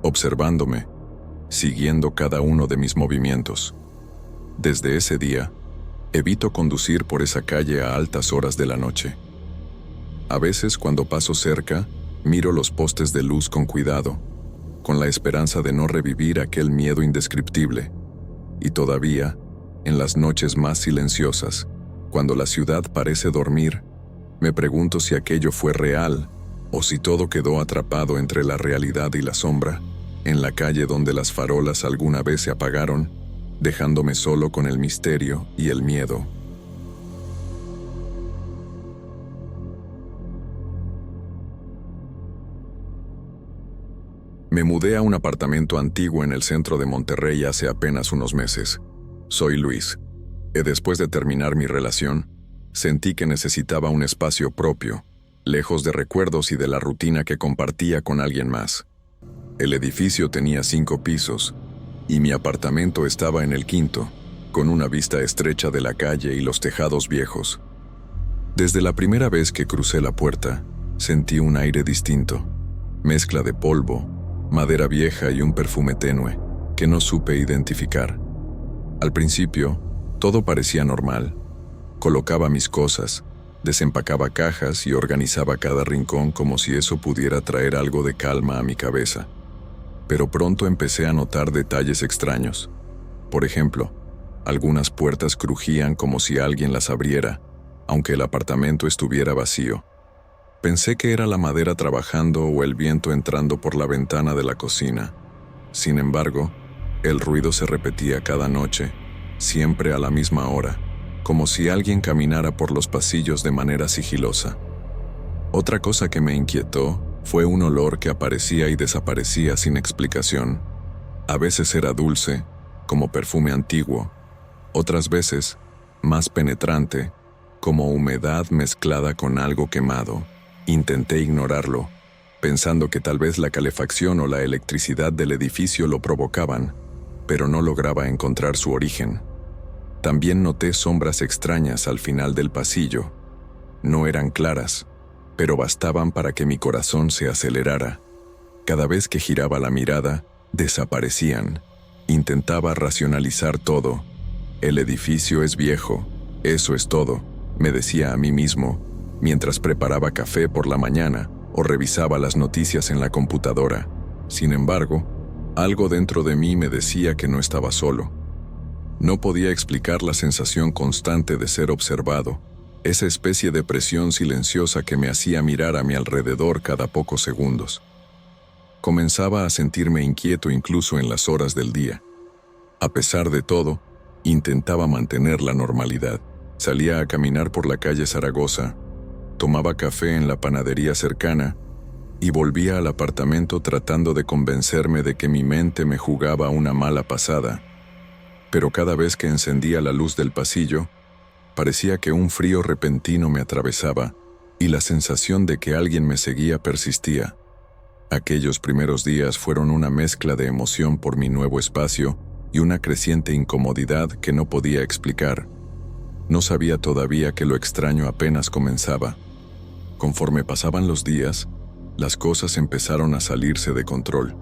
observándome, siguiendo cada uno de mis movimientos. Desde ese día, evito conducir por esa calle a altas horas de la noche. A veces, cuando paso cerca, miro los postes de luz con cuidado, con la esperanza de no revivir aquel miedo indescriptible. Y todavía, en las noches más silenciosas, cuando la ciudad parece dormir, me pregunto si aquello fue real o si todo quedó atrapado entre la realidad y la sombra, en la calle donde las farolas alguna vez se apagaron, dejándome solo con el misterio y el miedo. Me mudé a un apartamento antiguo en el centro de Monterrey hace apenas unos meses. Soy Luis. Después de terminar mi relación, sentí que necesitaba un espacio propio, lejos de recuerdos y de la rutina que compartía con alguien más. El edificio tenía 5 pisos, y mi apartamento estaba en el 5º, con una vista estrecha de la calle y los tejados viejos. Desde la primera vez que crucé la puerta, sentí un aire distinto, mezcla de polvo, madera vieja y un perfume tenue, que no supe identificar. Al principio, todo parecía normal. Colocaba mis cosas, desempacaba cajas y organizaba cada rincón como si eso pudiera traer algo de calma a mi cabeza. Pero pronto empecé a notar detalles extraños. Por ejemplo, algunas puertas crujían como si alguien las abriera, aunque el apartamento estuviera vacío. Pensé que era la madera trabajando o el viento entrando por la ventana de la cocina. Sin embargo, El ruido se repetía cada noche, siempre a la misma hora, como si alguien caminara por los pasillos de manera sigilosa. Otra cosa que me inquietó fue un olor que aparecía y desaparecía sin explicación. A veces era dulce, como perfume antiguo, otras veces más penetrante, como humedad mezclada con algo quemado. Intenté ignorarlo, pensando que tal vez la calefacción o la electricidad del edificio lo provocaban, pero no lograba encontrar su origen. También noté sombras extrañas al final del pasillo. No eran claras, pero bastaban para que mi corazón se acelerara. Cada vez que giraba la mirada, desaparecían. Intentaba racionalizar todo. El edificio es viejo, eso es todo, me decía a mí mismo, mientras preparaba café por la mañana o revisaba las noticias en la computadora. Sin embargo, algo dentro de mí me decía que no estaba solo. No podía explicar la sensación constante de ser observado, esa especie de presión silenciosa que me hacía mirar a mi alrededor cada pocos segundos. Comenzaba a sentirme inquieto incluso en las horas del día. A pesar de todo, intentaba mantener la normalidad. Salía a caminar por la calle Zaragoza, tomaba café en la panadería cercana y volvía al apartamento tratando de convencerme de que mi mente me jugaba una mala pasada. Pero cada vez que encendía la luz del pasillo, parecía que un frío repentino me atravesaba y la sensación de que alguien me seguía persistía. Aquellos primeros días fueron una mezcla de emoción por mi nuevo espacio y una creciente incomodidad que no podía explicar. No sabía todavía que lo extraño apenas comenzaba. Conforme pasaban los días, las cosas empezaron a salirse de control.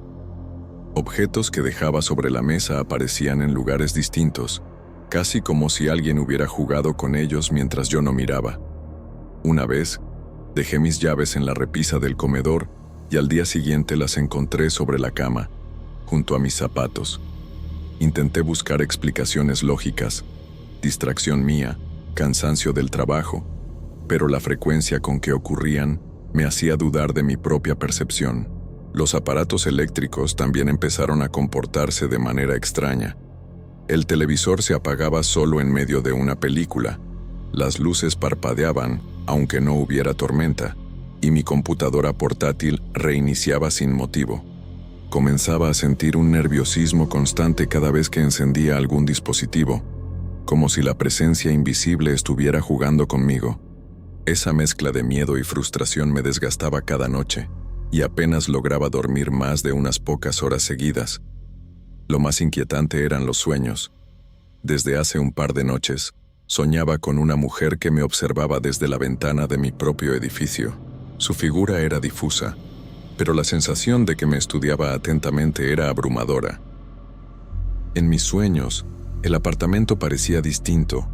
Objetos que dejaba sobre la mesa aparecían en lugares distintos, casi como si alguien hubiera jugado con ellos mientras yo no miraba. Una vez, dejé mis llaves en la repisa del comedor y al día siguiente las encontré sobre la cama, junto a mis zapatos. Intenté buscar explicaciones lógicas, distracción mía, cansancio del trabajo, pero la frecuencia con que ocurrían me hacía dudar de mi propia percepción. Los aparatos eléctricos también empezaron a comportarse de manera extraña. El televisor se apagaba solo en medio de una película, las luces parpadeaban, aunque no hubiera tormenta, y mi computadora portátil reiniciaba sin motivo. Comenzaba a sentir un nerviosismo constante cada vez que encendía algún dispositivo, como si la presencia invisible estuviera jugando conmigo. Esa mezcla de miedo y frustración me desgastaba cada noche, y apenas lograba dormir más de unas pocas horas seguidas. Lo más inquietante eran los sueños. Desde hace un par de noches, soñaba con una mujer que me observaba desde la ventana de mi propio edificio. Su figura era difusa, pero la sensación de que me estudiaba atentamente era abrumadora. En mis sueños, el apartamento parecía distinto.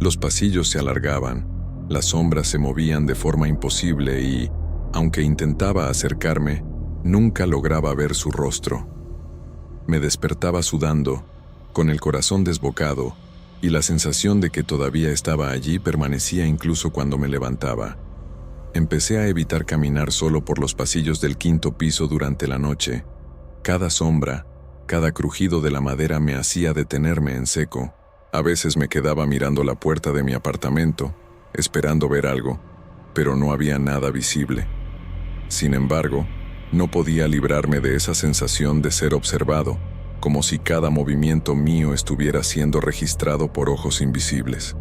Los pasillos se alargaban, las sombras se movían de forma imposible y, aunque intentaba acercarme, nunca lograba ver su rostro. Me despertaba sudando, con el corazón desbocado, y la sensación de que todavía estaba allí permanecía incluso cuando me levantaba. Empecé a evitar caminar solo por los pasillos del quinto piso durante la noche. Cada sombra, cada crujido de la madera me hacía detenerme en seco. A veces me quedaba mirando la puerta de mi apartamento, esperando ver algo, pero no había nada visible. Sin embargo, no podía librarme de esa sensación de ser observado, como si cada movimiento mío estuviera siendo registrado por ojos invisibles.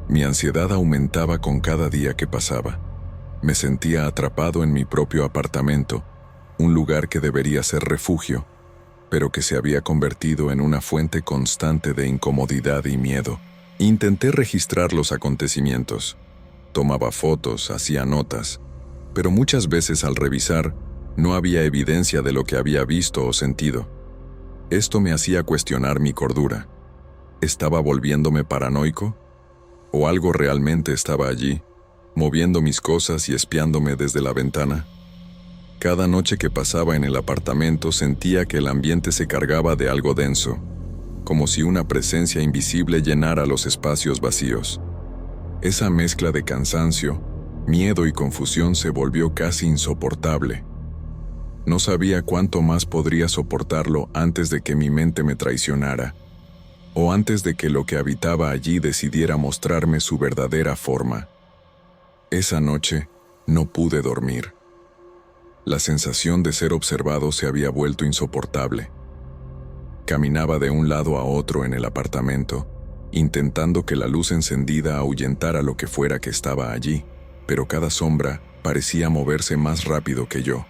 Mi ansiedad aumentaba con cada día que pasaba. Me sentía atrapado en mi propio apartamento, un lugar que debería ser refugio, pero que se había convertido en una fuente constante de incomodidad y miedo. Intenté registrar los acontecimientos. Tomaba fotos, hacía notas, pero muchas veces al revisar, no había evidencia de lo que había visto o sentido. Esto me hacía cuestionar mi cordura. ¿Estaba volviéndome paranoico? ¿O algo realmente estaba allí, moviendo mis cosas y espiándome desde la ventana? Cada noche que pasaba en el apartamento sentía que el ambiente se cargaba de algo denso, como si una presencia invisible llenara los espacios vacíos. Esa mezcla de cansancio, miedo y confusión se volvió casi insoportable. No sabía cuánto más podría soportarlo antes de que mi mente me traicionara, o antes de que lo que habitaba allí decidiera mostrarme su verdadera forma. Esa noche no pude dormir. La sensación de ser observado se había vuelto insoportable. Caminaba de un lado a otro en el apartamento, intentando que la luz encendida ahuyentara lo que fuera que estaba allí, pero cada sombra parecía moverse más rápido que yo.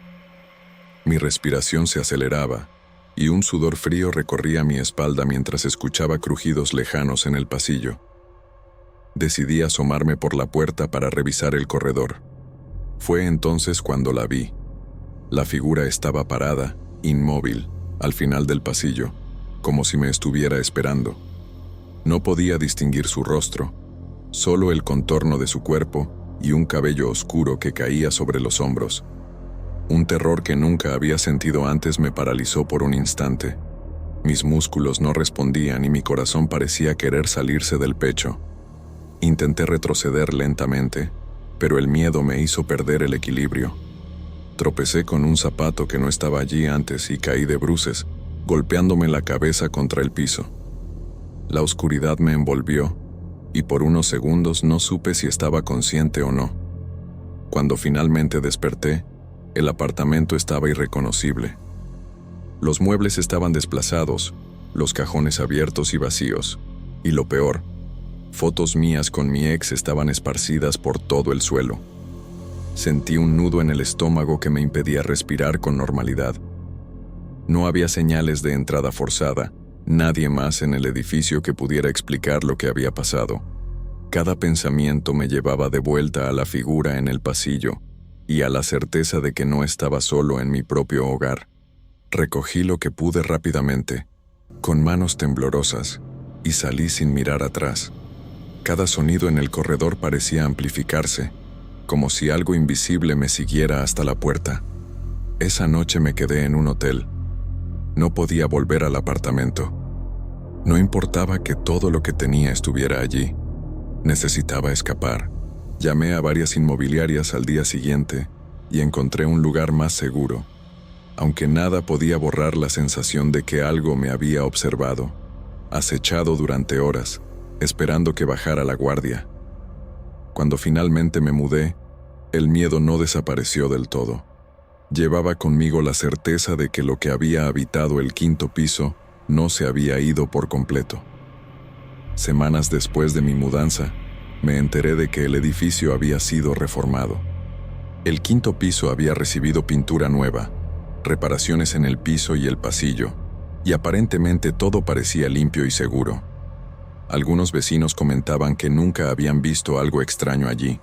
Mi respiración se aceleraba, y un sudor frío recorría mi espalda mientras escuchaba crujidos lejanos en el pasillo. Decidí asomarme por la puerta para revisar el corredor. Fue entonces cuando la vi. La figura estaba parada, inmóvil, al final del pasillo, como si me estuviera esperando. No podía distinguir su rostro, solo el contorno de su cuerpo y un cabello oscuro que caía sobre los hombros. Un terror que nunca había sentido antes me paralizó por un instante. Mis músculos no respondían y mi corazón parecía querer salirse del pecho. Intenté retroceder lentamente, pero el miedo me hizo perder el equilibrio. Tropecé con un zapato que no estaba allí antes y caí de bruces, golpeándome la cabeza contra el piso. La oscuridad me envolvió, y por unos segundos no supe si estaba consciente o no. Cuando finalmente desperté, el apartamento estaba irreconocible. Los muebles estaban desplazados, los cajones abiertos y vacíos, y lo peor, fotos mías con mi ex estaban esparcidas por todo el suelo. Sentí un nudo en el estómago que me impedía respirar con normalidad. No había señales de entrada forzada, nadie más en el edificio que pudiera explicar lo que había pasado. Cada pensamiento me llevaba de vuelta a la figura en el pasillo y a la certeza de que no estaba solo en mi propio hogar. Recogí lo que pude rápidamente, con manos temblorosas, y salí sin mirar atrás. Cada sonido en el corredor parecía amplificarse, como si algo invisible me siguiera hasta la puerta. Esa noche me quedé en un hotel. No podía volver al apartamento. No importaba que todo lo que tenía estuviera allí. Necesitaba escapar. Llamé a varias inmobiliarias al día siguiente y encontré un lugar más seguro, aunque nada podía borrar la sensación de que algo me había observado, acechado durante horas, esperando que bajara la guardia. Cuando finalmente me mudé, el miedo no desapareció del todo. Llevaba conmigo la certeza de que lo que había habitado el quinto piso no se había ido por completo. Semanas después de mi mudanza, me enteré de que el edificio había sido reformado. El quinto piso había recibido pintura nueva, reparaciones en el piso y el pasillo, y aparentemente todo parecía limpio y seguro. Algunos vecinos comentaban que nunca habían visto algo extraño allí,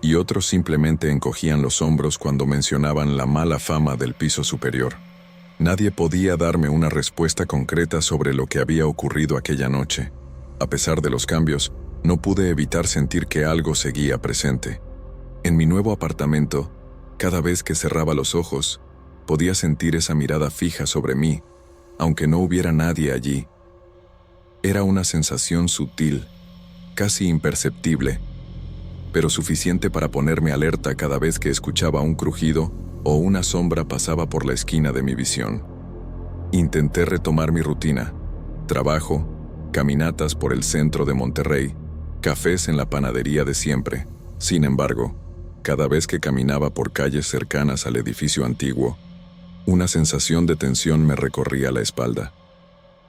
y otros simplemente encogían los hombros cuando mencionaban la mala fama del piso superior. Nadie podía darme una respuesta concreta sobre lo que había ocurrido aquella noche. A pesar de los cambios, no pude evitar sentir que algo seguía presente. En mi nuevo apartamento, cada vez que cerraba los ojos, podía sentir esa mirada fija sobre mí, aunque no hubiera nadie allí. Era una sensación sutil, casi imperceptible, pero suficiente para ponerme alerta cada vez que escuchaba un crujido o una sombra pasaba por la esquina de mi visión. Intenté retomar mi rutina: trabajo, caminatas por el centro de Monterrey, cafés en la panadería de siempre. Sin embargo, cada vez que caminaba por calles cercanas al edificio antiguo, una sensación de tensión me recorría la espalda.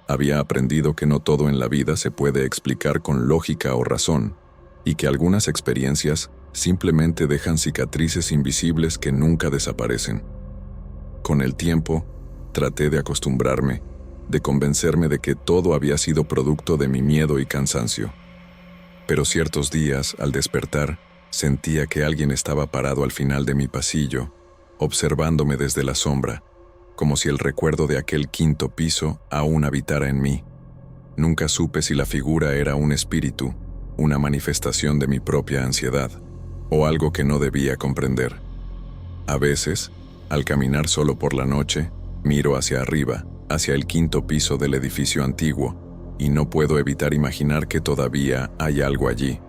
Había aprendido que no todo en la vida se puede explicar con lógica o razón, y que algunas experiencias simplemente dejan cicatrices invisibles que nunca desaparecen. Con el tiempo, traté de acostumbrarme, de convencerme de que todo había sido producto de mi miedo y cansancio. Pero ciertos días, al despertar, sentía que alguien estaba parado al final de mi pasillo, observándome desde la sombra, como si el recuerdo de aquel quinto piso aún habitara en mí. Nunca supe si la figura era un espíritu, una manifestación de mi propia ansiedad, o algo que no debía comprender. A veces, al caminar solo por la noche, miro hacia arriba, hacia el quinto piso del edificio antiguo, y no puedo evitar imaginar que todavía hay algo allí,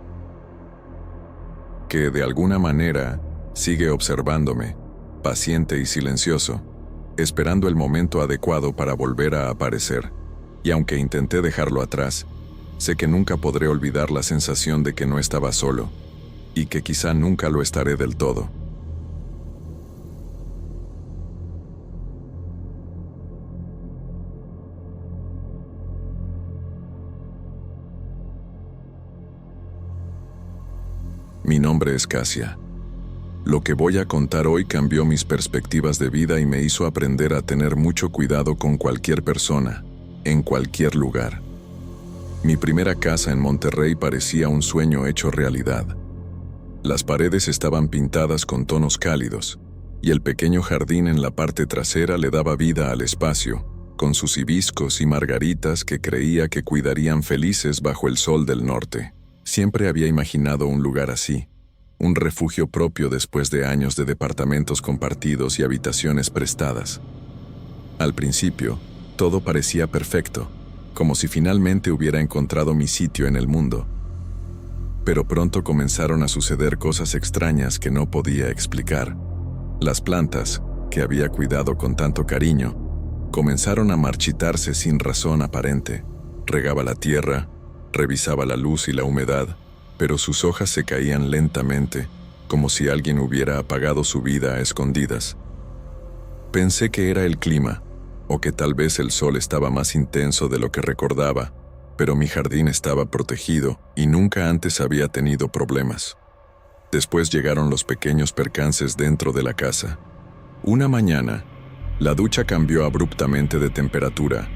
que de alguna manera sigue observándome, paciente y silencioso, esperando el momento adecuado para volver a aparecer, y aunque intenté dejarlo atrás, sé que nunca podré olvidar la sensación de que no estaba solo, y que quizá nunca lo estaré del todo. Mi nombre es Casia. Lo que voy a contar hoy cambió mis perspectivas de vida y me hizo aprender a tener mucho cuidado con cualquier persona, en cualquier lugar. Mi primera casa en Monterrey parecía un sueño hecho realidad. Las paredes estaban pintadas con tonos cálidos, y el pequeño jardín en la parte trasera le daba vida al espacio, con sus hibiscos y margaritas que creía que cuidarían felices bajo el sol del norte. Siempre había imaginado un lugar así, un refugio propio después de años de departamentos compartidos y habitaciones prestadas. Al principio, todo parecía perfecto, como si finalmente hubiera encontrado mi sitio en el mundo. Pero pronto comenzaron a suceder cosas extrañas que no podía explicar. Las plantas, que había cuidado con tanto cariño, comenzaron a marchitarse sin razón aparente. Regaba la tierra, revisaba la luz y la humedad, pero sus hojas se caían lentamente, como si alguien hubiera apagado su vida a escondidas. Pensé que era el clima, o que tal vez el sol estaba más intenso de lo que recordaba, pero mi jardín estaba protegido y nunca antes había tenido problemas. Después llegaron los pequeños percances dentro de la casa. Una mañana, la ducha cambió abruptamente de temperatura,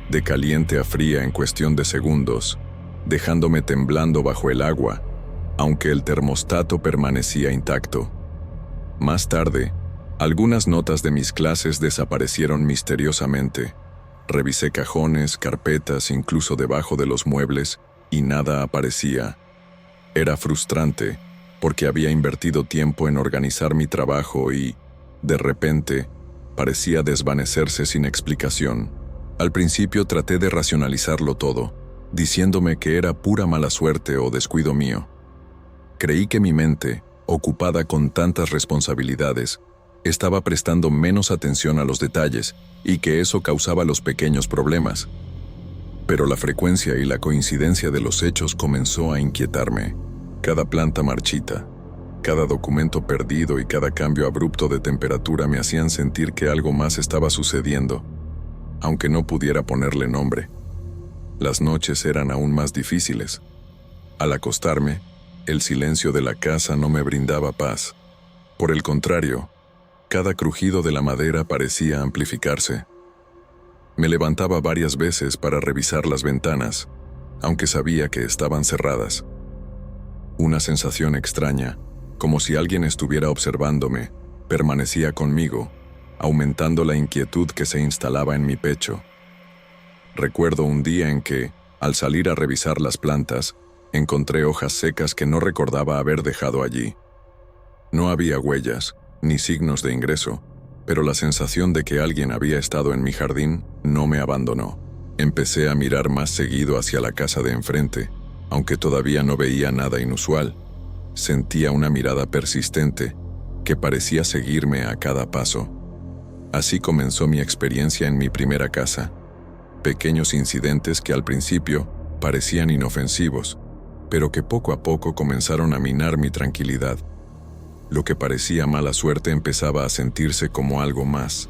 de caliente a fría en cuestión de segundos, dejándome temblando bajo el agua, aunque el termostato permanecía intacto. Más tarde, algunas notas de mis clases desaparecieron misteriosamente. Revisé cajones, carpetas, incluso debajo de los muebles, y nada aparecía. Era frustrante, porque había invertido tiempo en organizar mi trabajo y, de repente, parecía desvanecerse sin explicación. Al principio traté de racionalizarlo todo, diciéndome que era pura mala suerte o descuido mío. Creí que mi mente, ocupada con tantas responsabilidades, estaba prestando menos atención a los detalles y que eso causaba los pequeños problemas. Pero la frecuencia y la coincidencia de los hechos comenzó a inquietarme. Cada planta marchita, cada documento perdido y cada cambio abrupto de temperatura me hacían sentir que algo más estaba sucediendo, aunque no pudiera ponerle nombre. Las noches eran aún más difíciles. Al acostarme, el silencio de la casa no me brindaba paz. Por el contrario, cada crujido de la madera parecía amplificarse. Me levantaba varias veces para revisar las ventanas, aunque sabía que estaban cerradas. Una sensación extraña, como si alguien estuviera observándome, permanecía conmigo, aumentando la inquietud que se instalaba en mi pecho. Recuerdo un día en que, al salir a revisar las plantas, encontré hojas secas que no recordaba haber dejado allí. No había huellas, ni signos de ingreso, pero la sensación de que alguien había estado en mi jardín no me abandonó. Empecé a mirar más seguido hacia la casa de enfrente, aunque todavía no veía nada inusual. Sentía una mirada persistente que parecía seguirme a cada paso. Así comenzó mi experiencia en mi primera casa. Pequeños incidentes que al principio parecían inofensivos, pero que poco a poco comenzaron a minar mi tranquilidad. Lo que parecía mala suerte empezaba a sentirse como algo más,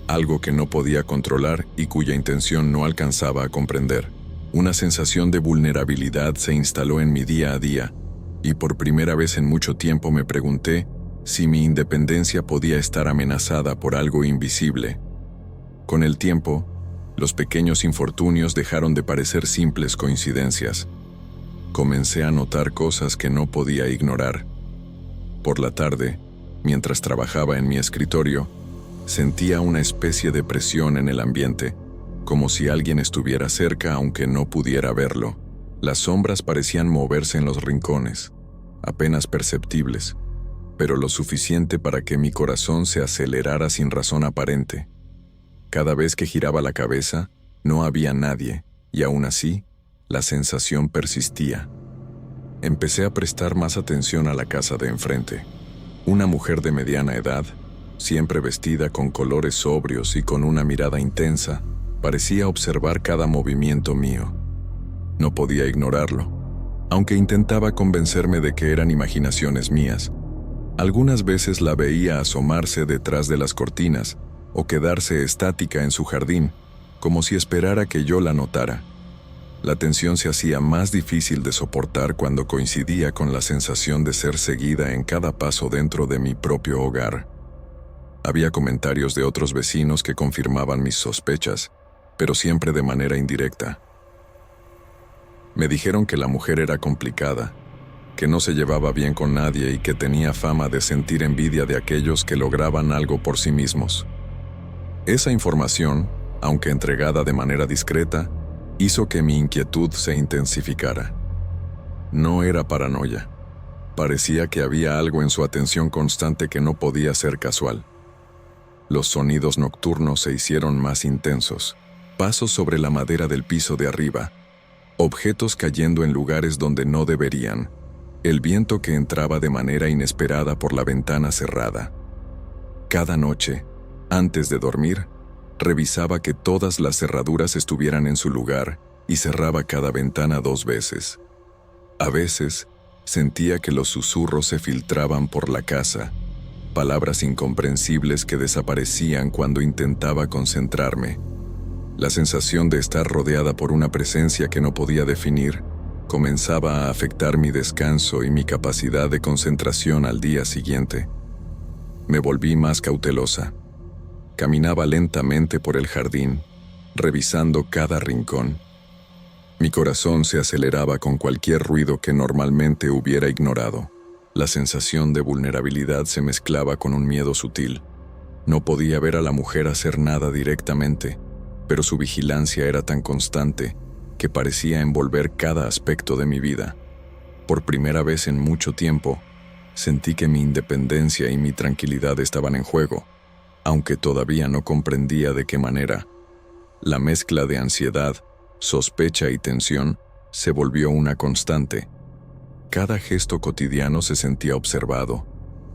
algo que no podía controlar y cuya intención no alcanzaba a comprender. Una sensación de vulnerabilidad se instaló en mi día a día, y por primera vez en mucho tiempo me pregunté si mi independencia podía estar amenazada por algo invisible. Con el tiempo, los pequeños infortunios dejaron de parecer simples coincidencias. Comencé a notar cosas que no podía ignorar. Por la tarde, mientras trabajaba en mi escritorio, sentía una especie de presión en el ambiente, como si alguien estuviera cerca aunque no pudiera verlo. Las sombras parecían moverse en los rincones, apenas perceptibles, pero lo suficiente para que mi corazón se acelerara sin razón aparente. Cada vez que giraba la cabeza, no había nadie, y aún así, la sensación persistía. Empecé a prestar más atención a la casa de enfrente. Una mujer de mediana edad, siempre vestida con colores sobrios y con una mirada intensa, parecía observar cada movimiento mío. No podía ignorarlo, aunque intentaba convencerme de que eran imaginaciones mías. Algunas veces la veía asomarse detrás de las cortinas o quedarse estática en su jardín, como si esperara que yo la notara. La tensión se hacía más difícil de soportar cuando coincidía con la sensación de ser seguida en cada paso dentro de mi propio hogar. Había comentarios de otros vecinos que confirmaban mis sospechas, pero siempre de manera indirecta. Me dijeron que la mujer era complicada, que no se llevaba bien con nadie y que tenía fama de sentir envidia de aquellos que lograban algo por sí mismos. Esa información, aunque entregada de manera discreta, hizo que mi inquietud se intensificara. No era paranoia. Parecía que había algo en su atención constante que no podía ser casual. Los sonidos nocturnos se hicieron más intensos. Pasos sobre la madera del piso de arriba, objetos cayendo en lugares donde no deberían, el viento que entraba de manera inesperada por la ventana cerrada. Cada noche, antes de dormir, revisaba que todas las cerraduras estuvieran en su lugar y cerraba cada ventana 2 veces. A veces, sentía que los susurros se filtraban por la casa, palabras incomprensibles que desaparecían cuando intentaba concentrarme. La sensación de estar rodeada por una presencia que no podía definir comenzaba a afectar mi descanso y mi capacidad de concentración al día siguiente. Me volví más cautelosa. Caminaba lentamente por el jardín, revisando cada rincón. Mi corazón se aceleraba con cualquier ruido que normalmente hubiera ignorado. La sensación de vulnerabilidad se mezclaba con un miedo sutil. No podía ver a la mujer hacer nada directamente, pero su vigilancia era tan constante que parecía envolver cada aspecto de mi vida. Por primera vez en mucho tiempo, sentí que mi independencia y mi tranquilidad estaban en juego, aunque todavía no comprendía de qué manera. La mezcla de ansiedad, sospecha y tensión se volvió una constante. Cada gesto cotidiano se sentía observado,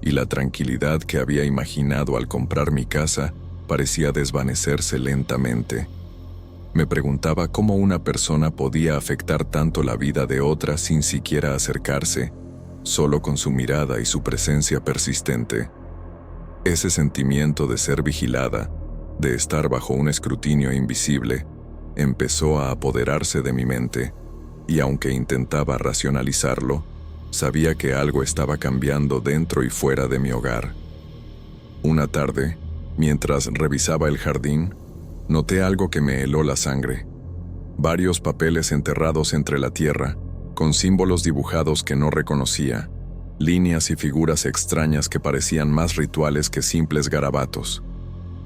y la tranquilidad que había imaginado al comprar mi casa parecía desvanecerse lentamente. Me preguntaba cómo una persona podía afectar tanto la vida de otra sin siquiera acercarse, solo con su mirada y su presencia persistente. Ese sentimiento de ser vigilada, de estar bajo un escrutinio invisible, empezó a apoderarse de mi mente, y aunque intentaba racionalizarlo, sabía que algo estaba cambiando dentro y fuera de mi hogar. Una tarde, mientras revisaba el jardín, noté algo que me heló la sangre. Varios papeles enterrados entre la tierra, con símbolos dibujados que no reconocía, líneas y figuras extrañas que parecían más rituales que simples garabatos.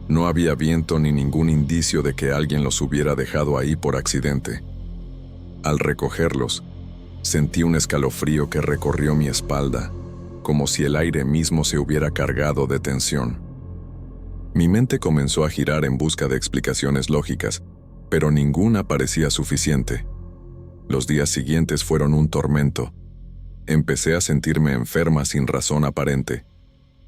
No había viento ni ningún indicio de que alguien los hubiera dejado ahí por accidente. Al recogerlos, sentí un escalofrío que recorrió mi espalda, como si el aire mismo se hubiera cargado de tensión. Mi mente comenzó a girar en busca de explicaciones lógicas, pero ninguna parecía suficiente. Los días siguientes fueron un tormento. Empecé a sentirme enferma sin razón aparente,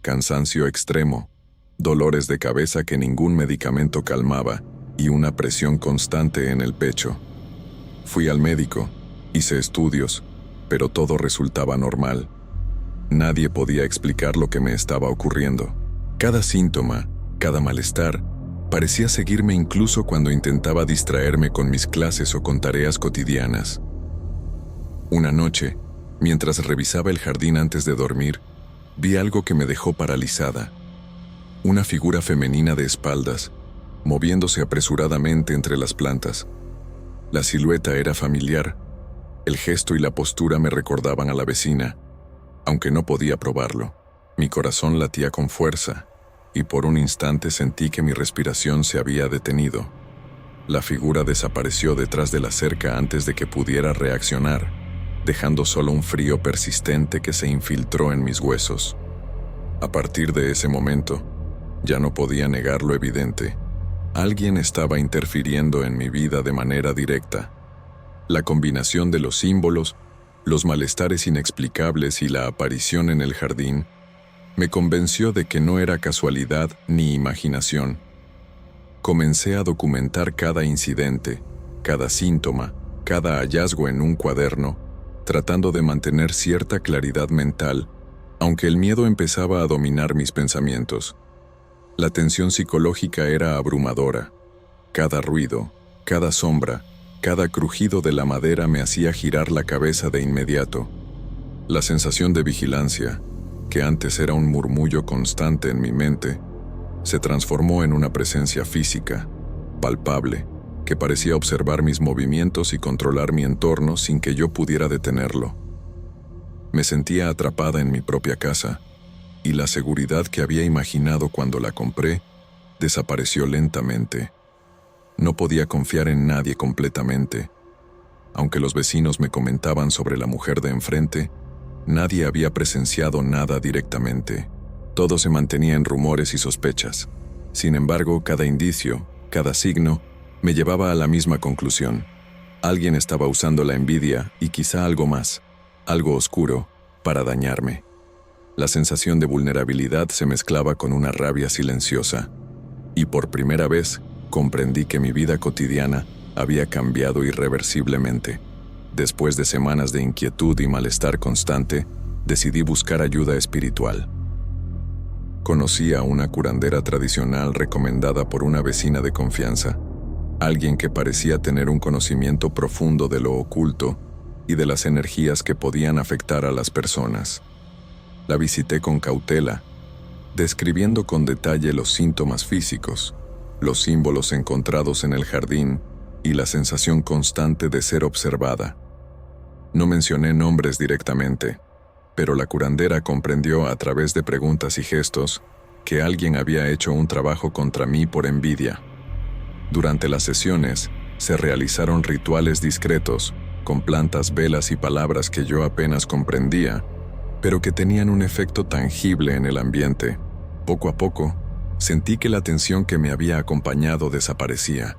cansancio extremo, dolores de cabeza que ningún medicamento calmaba y una presión constante en el pecho. Fui al médico, hice estudios, pero todo resultaba normal. Nadie podía explicar lo que me estaba ocurriendo. Cada síntoma, cada malestar, parecía seguirme incluso cuando intentaba distraerme con mis clases o con tareas cotidianas. Una noche, mientras revisaba el jardín antes de dormir, vi algo que me dejó paralizada. Una figura femenina de espaldas, moviéndose apresuradamente entre las plantas. La silueta era familiar. El gesto y la postura me recordaban a la vecina, aunque no podía probarlo. Mi corazón latía con fuerza, y por un instante sentí que mi respiración se había detenido. La figura desapareció detrás de la cerca antes de que pudiera reaccionar, dejando solo un frío persistente que se infiltró en mis huesos. A partir de ese momento, ya no podía negar lo evidente. Alguien estaba interfiriendo en mi vida de manera directa. La combinación de los símbolos, los malestares inexplicables y la aparición en el jardín Me convenció de que no era casualidad ni imaginación. Comencé a documentar cada incidente, cada síntoma, cada hallazgo en un cuaderno, tratando de mantener cierta claridad mental, aunque el miedo empezaba a dominar mis pensamientos. La tensión psicológica era abrumadora. Cada ruido, cada sombra, cada crujido de la madera me hacía girar la cabeza de inmediato. La sensación de vigilancia, que antes era un murmullo constante en mi mente, se transformó en una presencia física, palpable, que parecía observar mis movimientos y controlar mi entorno sin que yo pudiera detenerlo. Me sentía atrapada en mi propia casa, y la seguridad que había imaginado cuando la compré desapareció lentamente. No podía confiar en nadie completamente. Aunque los vecinos me comentaban sobre la mujer de enfrente, nadie había presenciado nada directamente. Todo se mantenía en rumores y sospechas. Sin embargo, cada indicio, cada signo, me llevaba a la misma conclusión. Alguien estaba usando la envidia y quizá algo más, algo oscuro, para dañarme. La sensación de vulnerabilidad se mezclaba con una rabia silenciosa. Y por primera vez, comprendí que mi vida cotidiana había cambiado irreversiblemente. Después de semanas de inquietud y malestar constante, decidí buscar ayuda espiritual. Conocí a una curandera tradicional recomendada por una vecina de confianza, alguien que parecía tener un conocimiento profundo de lo oculto y de las energías que podían afectar a las personas. La visité con cautela, describiendo con detalle los síntomas físicos, los símbolos encontrados en el jardín y la sensación constante de ser observada. No mencioné nombres directamente, pero la curandera comprendió a través de preguntas y gestos que alguien había hecho un trabajo contra mí por envidia. Durante las sesiones, se realizaron rituales discretos, con plantas, velas y palabras que yo apenas comprendía, pero que tenían un efecto tangible en el ambiente. Poco a poco, sentí que la tensión que me había acompañado desaparecía.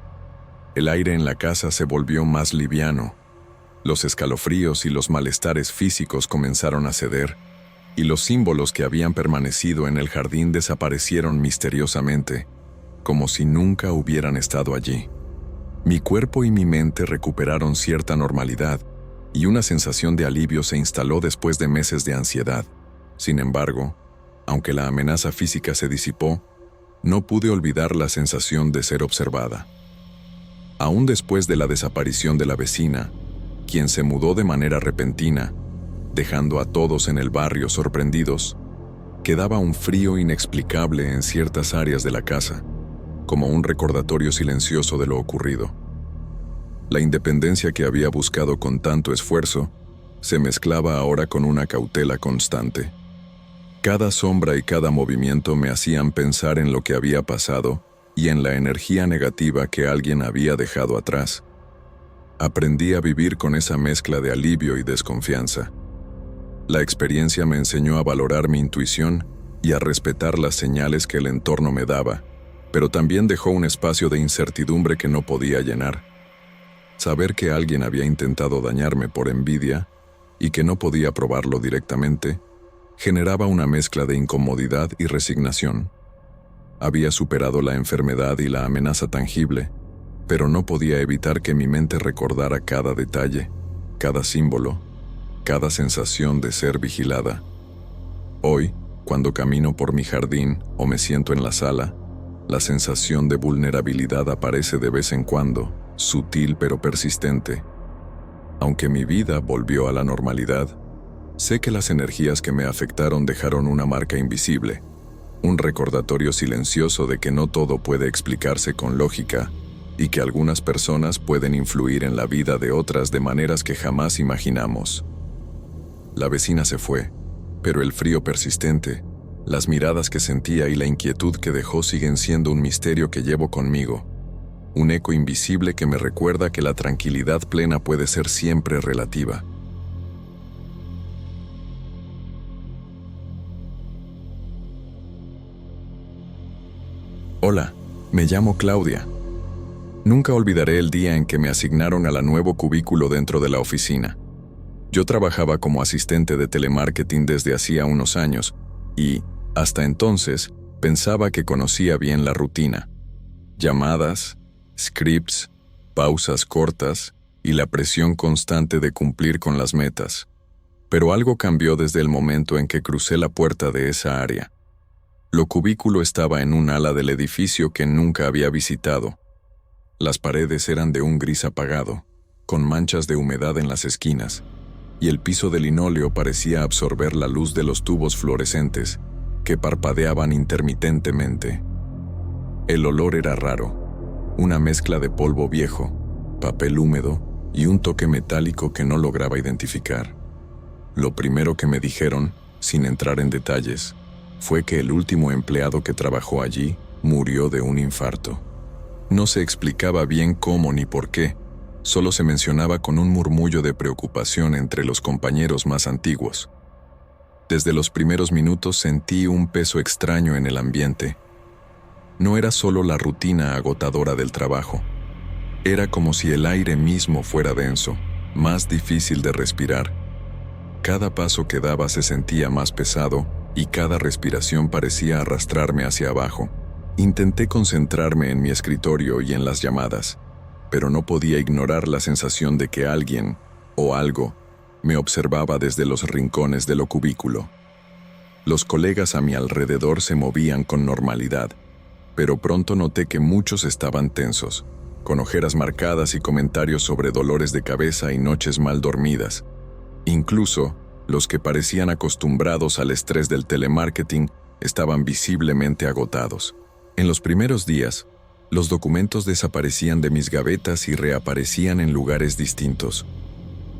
El aire en la casa se volvió más liviano. Los escalofríos y los malestares físicos comenzaron a ceder, y los símbolos que habían permanecido en el jardín desaparecieron misteriosamente, como si nunca hubieran estado allí. Mi cuerpo y mi mente recuperaron cierta normalidad, y una sensación de alivio se instaló después de meses de ansiedad. Sin embargo, aunque la amenaza física se disipó, no pude olvidar la sensación de ser observada. Aún después de la desaparición de la vecina, quien se mudó de manera repentina, dejando a todos en el barrio sorprendidos, quedaba un frío inexplicable en ciertas áreas de la casa, como un recordatorio silencioso de lo ocurrido. La independencia que había buscado con tanto esfuerzo se mezclaba ahora con una cautela constante. Cada sombra y cada movimiento me hacían pensar en lo que había pasado y en la energía negativa que alguien había dejado atrás. Aprendí a vivir con esa mezcla de alivio y desconfianza. La experiencia me enseñó a valorar mi intuición y a respetar las señales que el entorno me daba, pero también dejó un espacio de incertidumbre que no podía llenar. Saber que alguien había intentado dañarme por envidia y que no podía probarlo directamente, generaba una mezcla de incomodidad y resignación. Había superado la enfermedad y la amenaza tangible, pero no podía evitar que mi mente recordara cada detalle, cada símbolo, cada sensación de ser vigilada. Hoy, cuando camino por mi jardín o me siento en la sala, la sensación de vulnerabilidad aparece de vez en cuando, sutil pero persistente. Aunque mi vida volvió a la normalidad, sé que las energías que me afectaron dejaron una marca invisible, un recordatorio silencioso de que no todo puede explicarse con lógica y que algunas personas pueden influir en la vida de otras de maneras que jamás imaginamos. La vecina se fue, pero el frío persistente, las miradas que sentía y la inquietud que dejó siguen siendo un misterio que llevo conmigo, un eco invisible que me recuerda que la tranquilidad plena puede ser siempre relativa. Hola, me llamo Claudia. Nunca olvidaré el día en que me asignaron al nuevo cubículo dentro de la oficina. Yo trabajaba como asistente de telemarketing desde hacía unos años y, Hasta entonces, pensaba que conocía bien la rutina. Llamadas, scripts, pausas cortas y la presión constante de cumplir con las metas. Pero algo cambió desde el momento en que crucé la puerta de esa área. Lo cubículo estaba en un ala del edificio que nunca había visitado. Las paredes eran de un gris apagado, con manchas de humedad en las esquinas, y el piso de linóleo parecía absorber la luz de los tubos fluorescentes que parpadeaban intermitentemente. El olor era raro, una mezcla de polvo viejo, papel húmedo y un toque metálico que no lograba identificar. Lo primero que me dijeron, sin entrar en detalles, fue que el último empleado que trabajó allí murió de un infarto. No se explicaba bien cómo ni por qué, solo se mencionaba con un murmullo de preocupación entre los compañeros más antiguos. Desde los primeros minutos sentí un peso extraño en el ambiente. No era solo la rutina agotadora del trabajo. Era como si el aire mismo fuera denso, más difícil de respirar. Cada paso que daba se sentía más pesado y cada respiración parecía arrastrarme hacia abajo. Intenté concentrarme en mi escritorio y en las llamadas, pero no podía ignorar la sensación de que alguien, o algo, me observaba desde los rincones del cubículo. Los colegas a mi alrededor se movían con normalidad, pero pronto noté que muchos estaban tensos, con ojeras marcadas y comentarios sobre dolores de cabeza y noches mal dormidas. Incluso, los que parecían acostumbrados al estrés del telemarketing estaban visiblemente agotados. En los primeros días, los documentos desaparecían de mis gavetas y reaparecían en lugares distintos.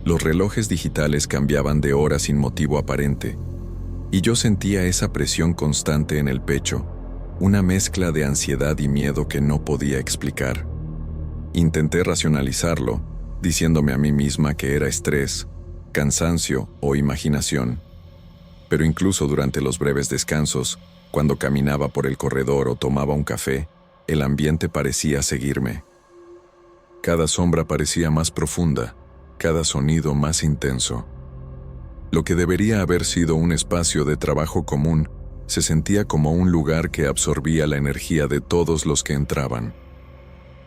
Los relojes digitales cambiaban de hora sin motivo aparente, y yo sentía esa presión constante en el pecho, una mezcla de ansiedad y miedo que no podía explicar. Intenté racionalizarlo, diciéndome a mí misma que era estrés, cansancio o imaginación. Pero incluso durante los breves descansos, cuando caminaba por el corredor o tomaba un café, el ambiente parecía seguirme. Cada sombra parecía más profunda, cada sonido más intenso. Lo que debería haber sido un espacio de trabajo común se sentía como un lugar que absorbía la energía de todos los que entraban.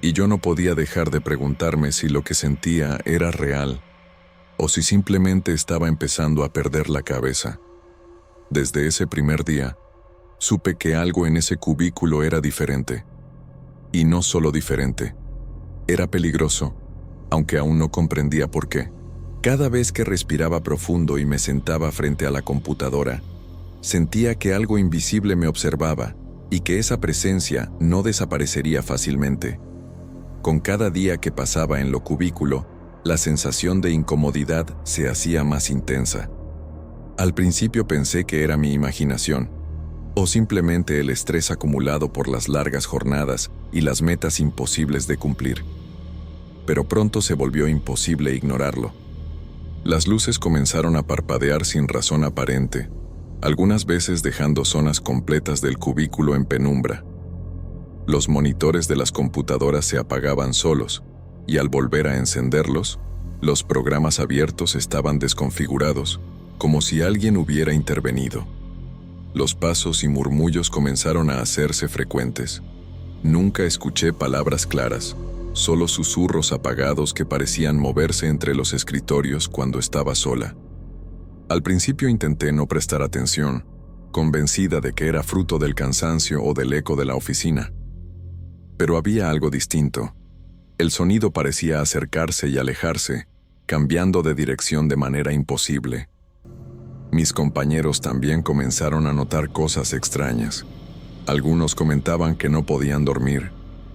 Y yo no podía dejar de preguntarme si lo que sentía era real o si simplemente estaba empezando a perder la cabeza. Desde ese primer día, supe que algo en ese cubículo era diferente. Y no solo diferente, era peligroso, aunque aún no comprendía por qué. Cada vez que respiraba profundo y me sentaba frente a la computadora, sentía que algo invisible me observaba y que esa presencia no desaparecería fácilmente. Con cada día que pasaba en lo cubículo, la sensación de incomodidad se hacía más intensa. Al principio pensé que era mi imaginación, o simplemente el estrés acumulado por las largas jornadas y las metas imposibles de cumplir. Pero pronto se volvió imposible ignorarlo. Las luces comenzaron a parpadear sin razón aparente, algunas veces dejando zonas completas del cubículo en penumbra. Los monitores de las computadoras se apagaban solos, y al volver a encenderlos, los programas abiertos estaban desconfigurados, como si alguien hubiera intervenido. Los pasos y murmullos comenzaron a hacerse frecuentes. Nunca escuché palabras claras, solo susurros apagados que parecían moverse entre los escritorios cuando estaba sola. Al principio intenté no prestar atención, convencida de que era fruto del cansancio o del eco de la oficina. Pero había algo distinto. El sonido parecía acercarse y alejarse, cambiando de dirección de manera imposible. Mis compañeros también comenzaron a notar cosas extrañas. Algunos comentaban que no podían dormir,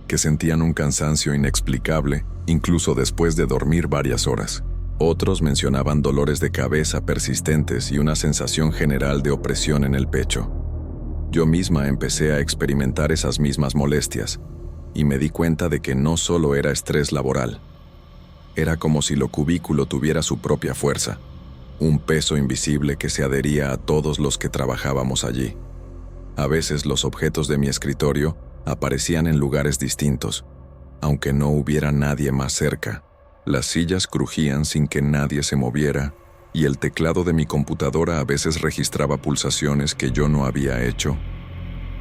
que sentían un cansancio inexplicable, incluso después de dormir varias horas. Otros mencionaban dolores de cabeza persistentes y una sensación general de opresión en el pecho. Yo misma empecé a experimentar esas mismas molestias, y me di cuenta de que no solo era estrés laboral. Era como si lo cubículo tuviera su propia fuerza, un peso invisible que se adhería a todos los que trabajábamos allí. A veces los objetos de mi escritorio aparecían en lugares distintos, aunque no hubiera nadie más cerca. Las sillas crujían sin que nadie se moviera, y el teclado de mi computadora a veces registraba pulsaciones que yo no había hecho.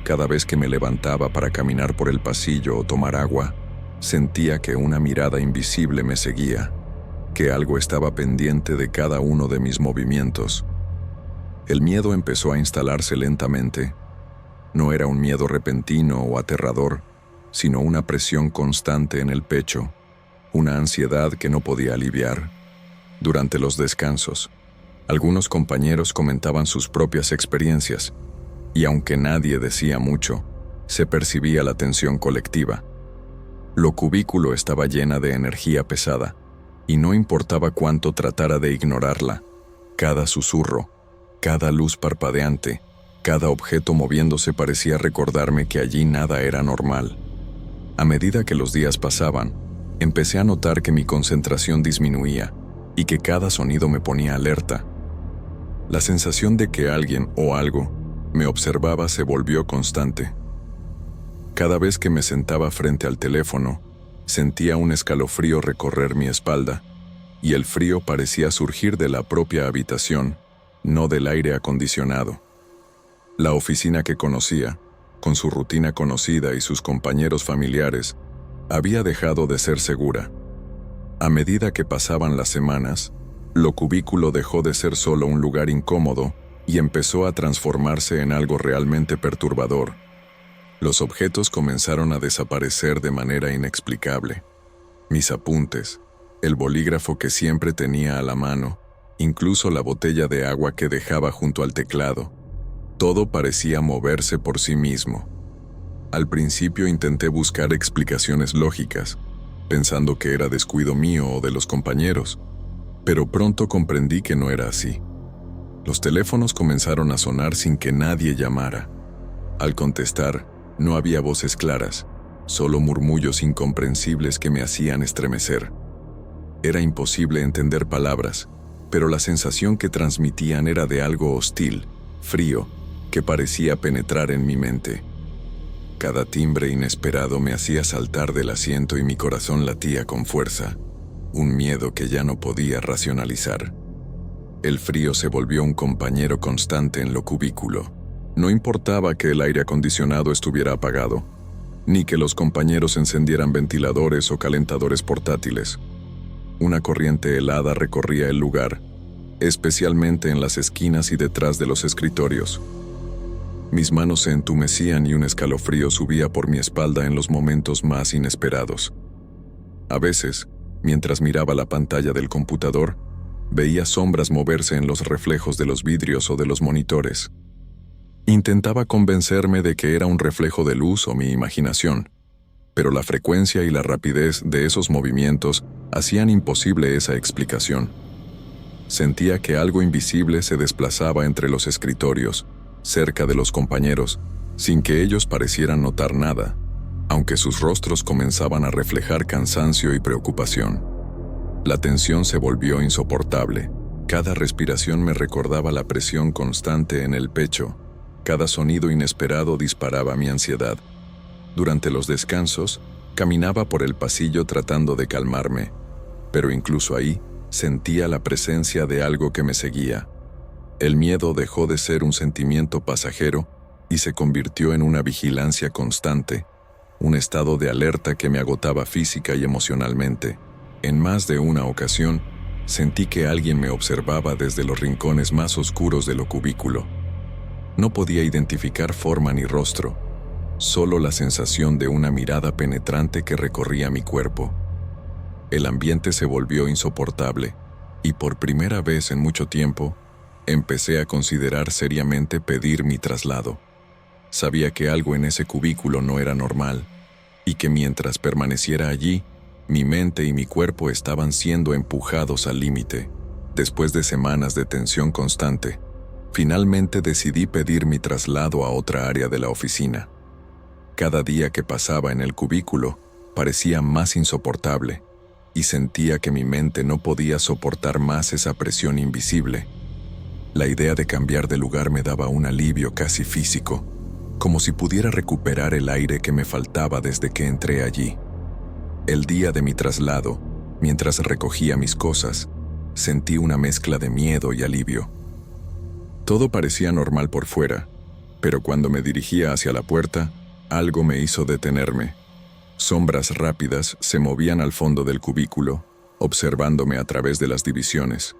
Cada vez que me levantaba para caminar por el pasillo o tomar agua, sentía que una mirada invisible me seguía, que algo estaba pendiente de cada uno de mis movimientos. El miedo empezó a instalarse lentamente. No era un miedo repentino o aterrador, sino una presión constante en el pecho, una ansiedad que no podía aliviar. Durante los descansos, algunos compañeros comentaban sus propias experiencias, y aunque nadie decía mucho, se percibía la tensión colectiva. Lo cubículo estaba llena de energía pesada, y no importaba cuánto tratara de ignorarla, cada susurro, cada luz parpadeante, cada objeto moviéndose parecía recordarme que allí nada era normal. A medida que los días pasaban, empecé a notar que mi concentración disminuía y que cada sonido me ponía alerta. La sensación de que alguien o algo me observaba se volvió constante. Cada vez que me sentaba frente al teléfono, sentía un escalofrío recorrer mi espalda, y el frío parecía surgir de la propia habitación, no del aire acondicionado. La oficina que conocía, con su rutina conocida y sus compañeros familiares, había dejado de ser segura. A medida que pasaban las semanas, lo cubículo dejó de ser solo un lugar incómodo y empezó a transformarse en algo realmente perturbador. Los objetos comenzaron a desaparecer de manera inexplicable. Mis apuntes, el bolígrafo que siempre tenía a la mano, incluso la botella de agua que dejaba junto al teclado, todo parecía moverse por sí mismo. Al principio intenté buscar explicaciones lógicas, pensando que era descuido mío o de los compañeros, pero pronto comprendí que no era así. Los teléfonos comenzaron a sonar sin que nadie llamara. Al contestar, no había voces claras, solo murmullos incomprensibles que me hacían estremecer. Era imposible entender palabras, pero la sensación que transmitían era de algo hostil, frío, que parecía penetrar en mi mente. Cada timbre inesperado me hacía saltar del asiento y mi corazón latía con fuerza, un miedo que ya no podía racionalizar. El frío se volvió un compañero constante en lo cubículo. No importaba que el aire acondicionado estuviera apagado, ni que los compañeros encendieran ventiladores o calentadores portátiles. Una corriente helada recorría el lugar, especialmente en las esquinas y detrás de los escritorios. Mis manos se entumecían y un escalofrío subía por mi espalda en los momentos más inesperados. A veces, mientras miraba la pantalla del computador, veía sombras moverse en los reflejos de los vidrios o de los monitores. Intentaba convencerme de que era un reflejo de luz o mi imaginación, pero la frecuencia y la rapidez de esos movimientos hacían imposible esa explicación. Sentía que algo invisible se desplazaba entre los escritorios, cerca de los compañeros, sin que ellos parecieran notar nada, aunque sus rostros comenzaban a reflejar cansancio y preocupación. La tensión se volvió insoportable. Cada respiración me recordaba la presión constante en el pecho. Cada sonido inesperado disparaba mi ansiedad. Durante los descansos, caminaba por el pasillo tratando de calmarme, pero incluso ahí sentía la presencia de algo que me seguía. El miedo dejó de ser un sentimiento pasajero y se convirtió en una vigilancia constante, un estado de alerta que me agotaba física y emocionalmente. En más de una ocasión, sentí que alguien me observaba desde los rincones más oscuros de lo cubículo. No podía identificar forma ni rostro, solo la sensación de una mirada penetrante que recorría mi cuerpo. El ambiente se volvió insoportable, y por primera vez en mucho tiempo, empecé a considerar seriamente pedir mi traslado. Sabía que algo en ese cubículo no era normal, y que mientras permaneciera allí, mi mente y mi cuerpo estaban siendo empujados al límite. Después de semanas de tensión constante, finalmente decidí pedir mi traslado a otra área de la oficina. Cada día que pasaba en el cubículo parecía más insoportable, y sentía que mi mente no podía soportar más esa presión invisible. La idea de cambiar de lugar me daba un alivio casi físico, como si pudiera recuperar el aire que me faltaba desde que entré allí. El día de mi traslado, mientras recogía mis cosas, sentí una mezcla de miedo y alivio. Todo parecía normal por fuera, pero cuando me dirigía hacia la puerta, algo me hizo detenerme. Sombras rápidas se movían al fondo del cubículo, observándome a través de las divisiones.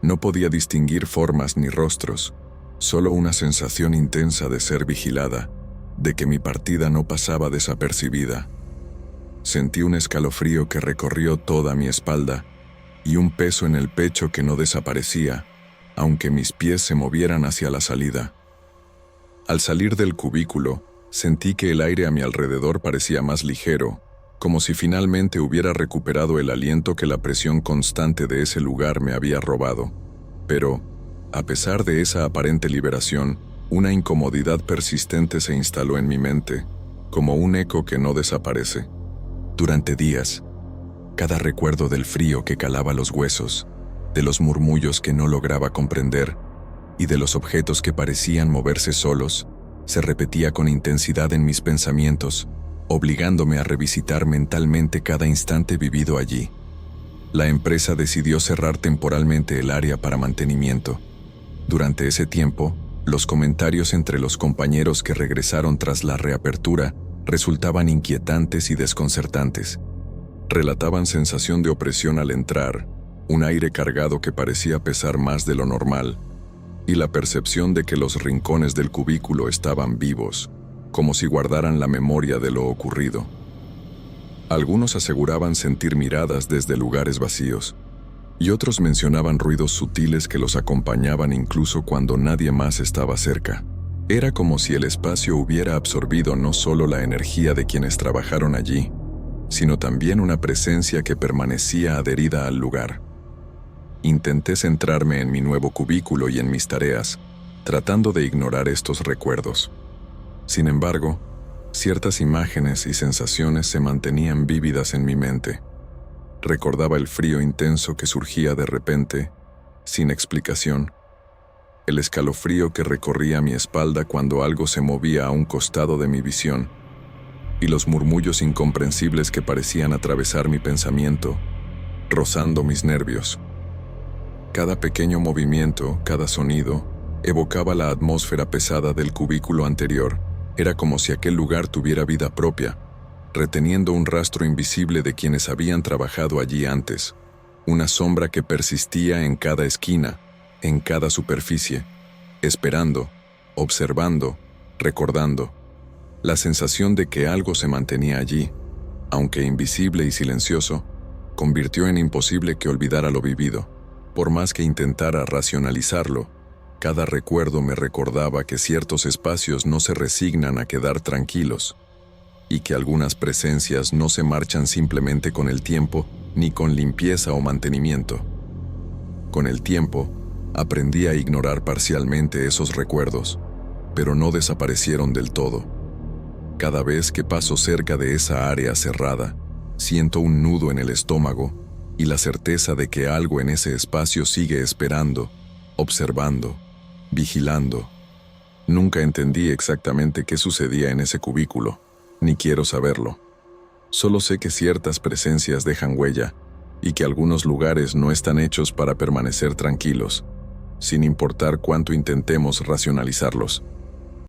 No podía distinguir formas ni rostros, solo una sensación intensa de ser vigilada, de que mi partida no pasaba desapercibida. Sentí un escalofrío que recorrió toda mi espalda y un peso en el pecho que no desaparecía, aunque mis pies se movieran hacia la salida. Al salir del cubículo, sentí que el aire a mi alrededor parecía más ligero, como si finalmente hubiera recuperado el aliento que la presión constante de ese lugar me había robado. Pero, a pesar de esa aparente liberación, una incomodidad persistente se instaló en mi mente, como un eco que no desaparece. Durante días, cada recuerdo del frío que calaba los huesos, de los murmullos que no lograba comprender y de los objetos que parecían moverse solos, se repetía con intensidad en mis pensamientos, obligándome a revisitar mentalmente cada instante vivido allí. La empresa decidió cerrar temporalmente el área para mantenimiento. Durante ese tiempo, los comentarios entre los compañeros que regresaron tras la reapertura resultaban inquietantes y desconcertantes. Relataban sensación de opresión al entrar, un aire cargado que parecía pesar más de lo normal, y la percepción de que los rincones del cubículo estaban vivos, como si guardaran la memoria de lo ocurrido. Algunos aseguraban sentir miradas desde lugares vacíos, y otros mencionaban ruidos sutiles que los acompañaban incluso cuando nadie más estaba cerca. Era como si el espacio hubiera absorbido no solo la energía de quienes trabajaron allí, sino también una presencia que permanecía adherida al lugar. Intenté centrarme en mi nuevo cubículo y en mis tareas, tratando de ignorar estos recuerdos. Sin embargo, ciertas imágenes y sensaciones se mantenían vívidas en mi mente. Recordaba el frío intenso que surgía de repente, sin explicación, el escalofrío que recorría mi espalda cuando algo se movía a un costado de mi visión, y los murmullos incomprensibles que parecían atravesar mi pensamiento, rozando mis nervios. Cada pequeño movimiento, cada sonido, evocaba la atmósfera pesada del cubículo anterior. Era como si aquel lugar tuviera vida propia, reteniendo un rastro invisible de quienes habían trabajado allí antes, una sombra que persistía en cada esquina, en cada superficie, esperando, observando, recordando. La sensación de que algo se mantenía allí, aunque invisible y silencioso, convirtió en imposible que olvidara lo vivido. Por más que intentara racionalizarlo, cada recuerdo me recordaba que ciertos espacios no se resignan a quedar tranquilos, y que algunas presencias no se marchan simplemente con el tiempo, ni con limpieza o mantenimiento. Con el tiempo, aprendí a ignorar parcialmente esos recuerdos, pero no desaparecieron del todo. Cada vez que paso cerca de esa área cerrada, siento un nudo en el estómago y la certeza de que algo en ese espacio sigue esperando, observando, vigilando. Nunca entendí exactamente qué sucedía en ese cubículo, ni quiero saberlo. Solo sé que ciertas presencias dejan huella y que algunos lugares no están hechos para permanecer tranquilos, sin importar cuánto intentemos racionalizarlos.